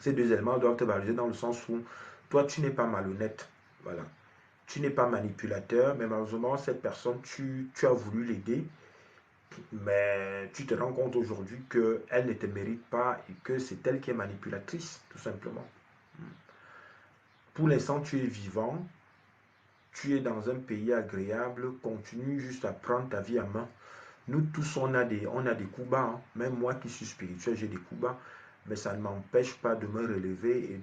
Ces deux éléments doivent te valoriser dans le sens où toi, tu n'es pas malhonnête. Voilà. Tu n'es pas manipulateur, mais malheureusement, cette personne, tu as voulu l'aider, mais tu te rends compte aujourd'hui qu'elle ne te mérite pas et que c'est elle qui est manipulatrice, tout simplement. Pour l'instant, tu es vivant, tu es dans un pays agréable, continue juste à prendre ta vie en main. Nous tous, on a des coups bas. Hein. Même moi qui suis spirituel, j'ai des coups bas. Mais ça ne m'empêche pas de me relever et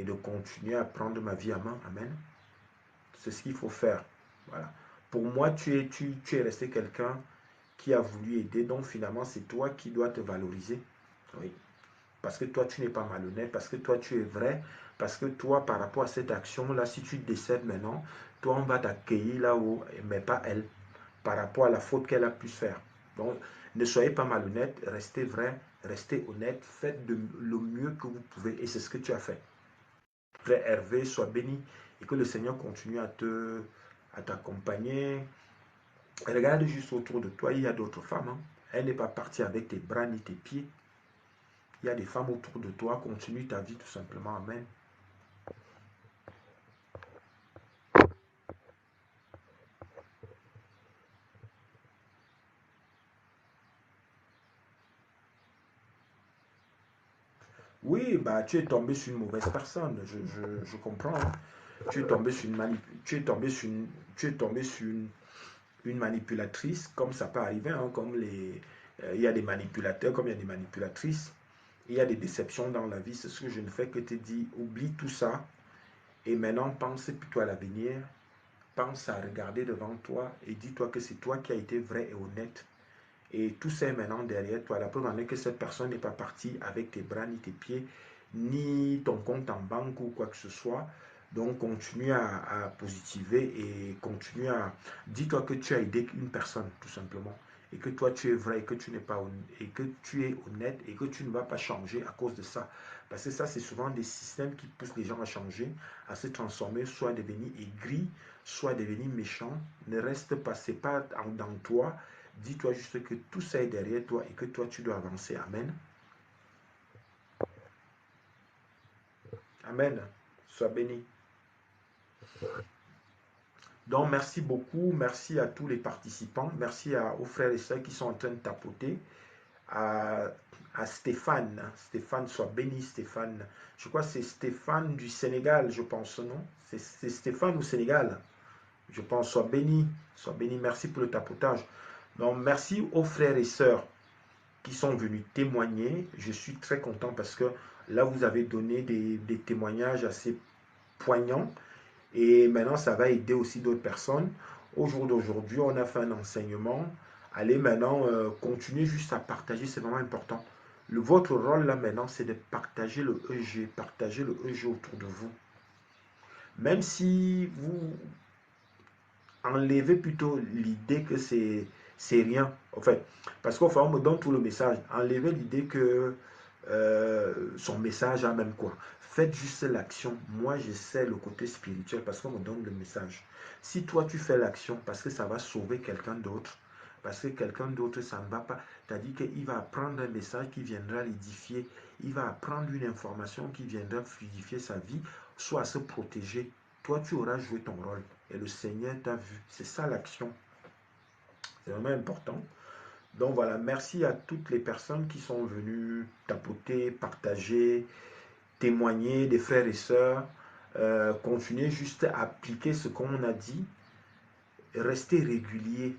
de continuer à prendre ma vie en main. Amen. C'est ce qu'il faut faire. Voilà. Pour moi, tu es resté quelqu'un qui a voulu aider. Donc finalement, c'est toi qui dois te valoriser. Oui. Parce que toi, tu n'es pas malhonnête. Parce que toi, tu es vrai. Parce que toi, par rapport à cette action-là, si tu décèdes maintenant, toi, on va t'accueillir là-haut, mais pas elle. Par rapport à la faute qu'elle a pu faire. Donc, ne soyez pas malhonnête. Restez vrai. Restez honnête. Faites le mieux que vous pouvez. Et c'est ce que tu as fait. Frère Hervé, sois béni. Et que le Seigneur continue à t'accompagner. Regarde juste autour de toi, il y a d'autres femmes. Hein. Elle n'est pas partie avec tes bras ni tes pieds. Il y a des femmes autour de toi. Continue ta vie tout simplement. Amen. Oui, bah, tu es tombé sur une mauvaise personne. Je comprends. Hein. Tu es tombé sur une manipulatrice, comme ça peut arriver, hein, il y a des manipulateurs, comme il y a des manipulatrices, il y a des déceptions dans la vie, c'est ce que je ne fais que te dire, oublie tout ça, et maintenant pense plutôt à l'avenir, pense à regarder devant toi, et dis-toi que c'est toi qui as été vrai et honnête, et tout ça est maintenant derrière toi. La preuve en est que cette personne n'est pas partie avec tes bras ni tes pieds, ni ton compte en banque ou quoi que ce soit. Donc, continue à positiver et continue à... Dis-toi que tu as aidé une personne, tout simplement. Et que toi, tu es vrai, et que tu n'es pas et que tu es honnête et que tu ne vas pas changer à cause de ça. Parce que ça, c'est souvent des systèmes qui poussent les gens à changer, à se transformer, soit à devenir aigris, soit à devenir méchants. Ne reste pas, c'est pas dans toi. Dis-toi juste que tout ça est derrière toi et que toi, tu dois avancer. Amen. Amen. Sois béni. Donc, merci beaucoup. Merci à tous les participants. Merci aux frères et sœurs qui sont en train de tapoter. À Stéphane. Stéphane, sois béni, Stéphane. Je crois que c'est Stéphane du Sénégal, je pense, non? C'est Stéphane au Sénégal. Je pense, sois béni. Sois béni. Merci pour le tapotage. Donc, merci aux frères et sœurs qui sont venus témoigner. Je suis très content parce que là, vous avez donné des témoignages assez poignants. Et maintenant, ça va aider aussi d'autres personnes. Au jour d'aujourd'hui, on a fait un enseignement. Allez maintenant, continuez juste à partager, c'est vraiment important. Votre rôle là maintenant, c'est de partager le EG autour de vous. Même si vous enlevez plutôt l'idée que c'est rien, en fait. Parce qu'au fond, on me donne tout le message. Enlevez l'idée que son message a même quoi. Faites juste l'action. Moi, j'essaie le côté spirituel parce qu'on me donne le message. Si toi, tu fais l'action parce que ça va sauver quelqu'un d'autre, parce que quelqu'un d'autre, ça ne va pas, c'est-à-dire qu'il va apprendre un message qui viendra l'édifier, il va apprendre une information qui viendra fluidifier sa vie, soit à se protéger. Toi, tu auras joué ton rôle et le Seigneur t'a vu. C'est ça l'action. C'est vraiment important. Donc voilà, merci à toutes les personnes qui sont venues tapoter, partager, témoigner, des frères et sœurs. Continuez juste à appliquer ce qu'on a dit. Restez réguliers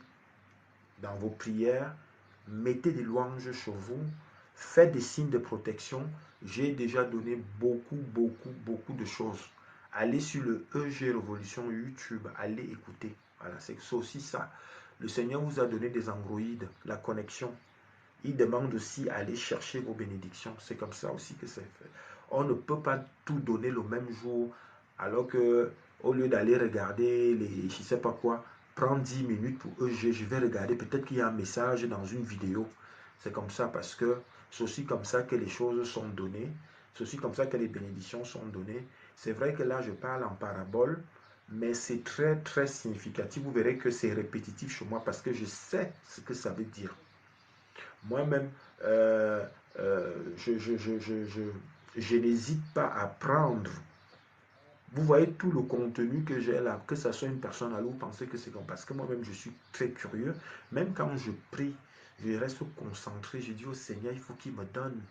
dans vos prières. Mettez des louanges chez vous. Faites des signes de protection. J'ai déjà donné beaucoup de choses. Allez sur le EG Révolution YouTube. Allez écouter. Voilà, c'est aussi ça. Le Seigneur vous a donné des androïdes, la connexion. Il demande aussi à aller chercher vos bénédictions. C'est comme ça aussi que c'est fait. On ne peut pas tout donner le même jour, alors que au lieu d'aller regarder les je sais pas quoi, prendre 10 minutes pour EG, je vais regarder, peut-être qu'il y a un message dans une vidéo. C'est comme ça parce que c'est aussi comme ça que les choses sont données. C'est aussi comme ça que les bénédictions sont données. C'est vrai que là, je parle en parabole, mais c'est très significatif. Vous verrez que c'est répétitif chez moi parce que je sais ce que ça veut dire. Moi-même, euh, je n'hésite pas à prendre. Vous voyez tout le contenu que j'ai là, que ce soit une personne à l'eau, vous pensez que c'est comme parce que moi-même je suis très curieux. Même quand je prie, je reste concentré. Je dis au Seigneur, il faut qu'il me donne.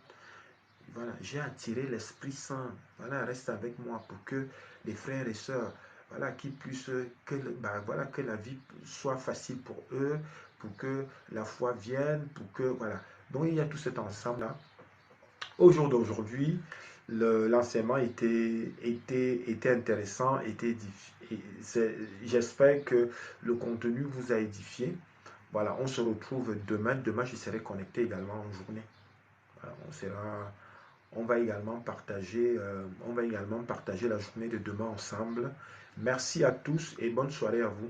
Voilà, j'ai attiré l'Esprit Saint. Voilà, reste avec moi pour que les frères et sœurs, voilà, qu'ils puissent, voilà, que la vie soit facile pour eux, pour que la foi vienne, pour que, voilà. Donc il y a tout cet ensemble-là. Au jour d'aujourd'hui, l'enseignement était intéressant, j'espère que le contenu vous a édifié. Voilà, on se retrouve demain. Demain, je serai connecté également en journée. Voilà, on va également partager la journée de demain ensemble. Merci à tous et bonne soirée à vous.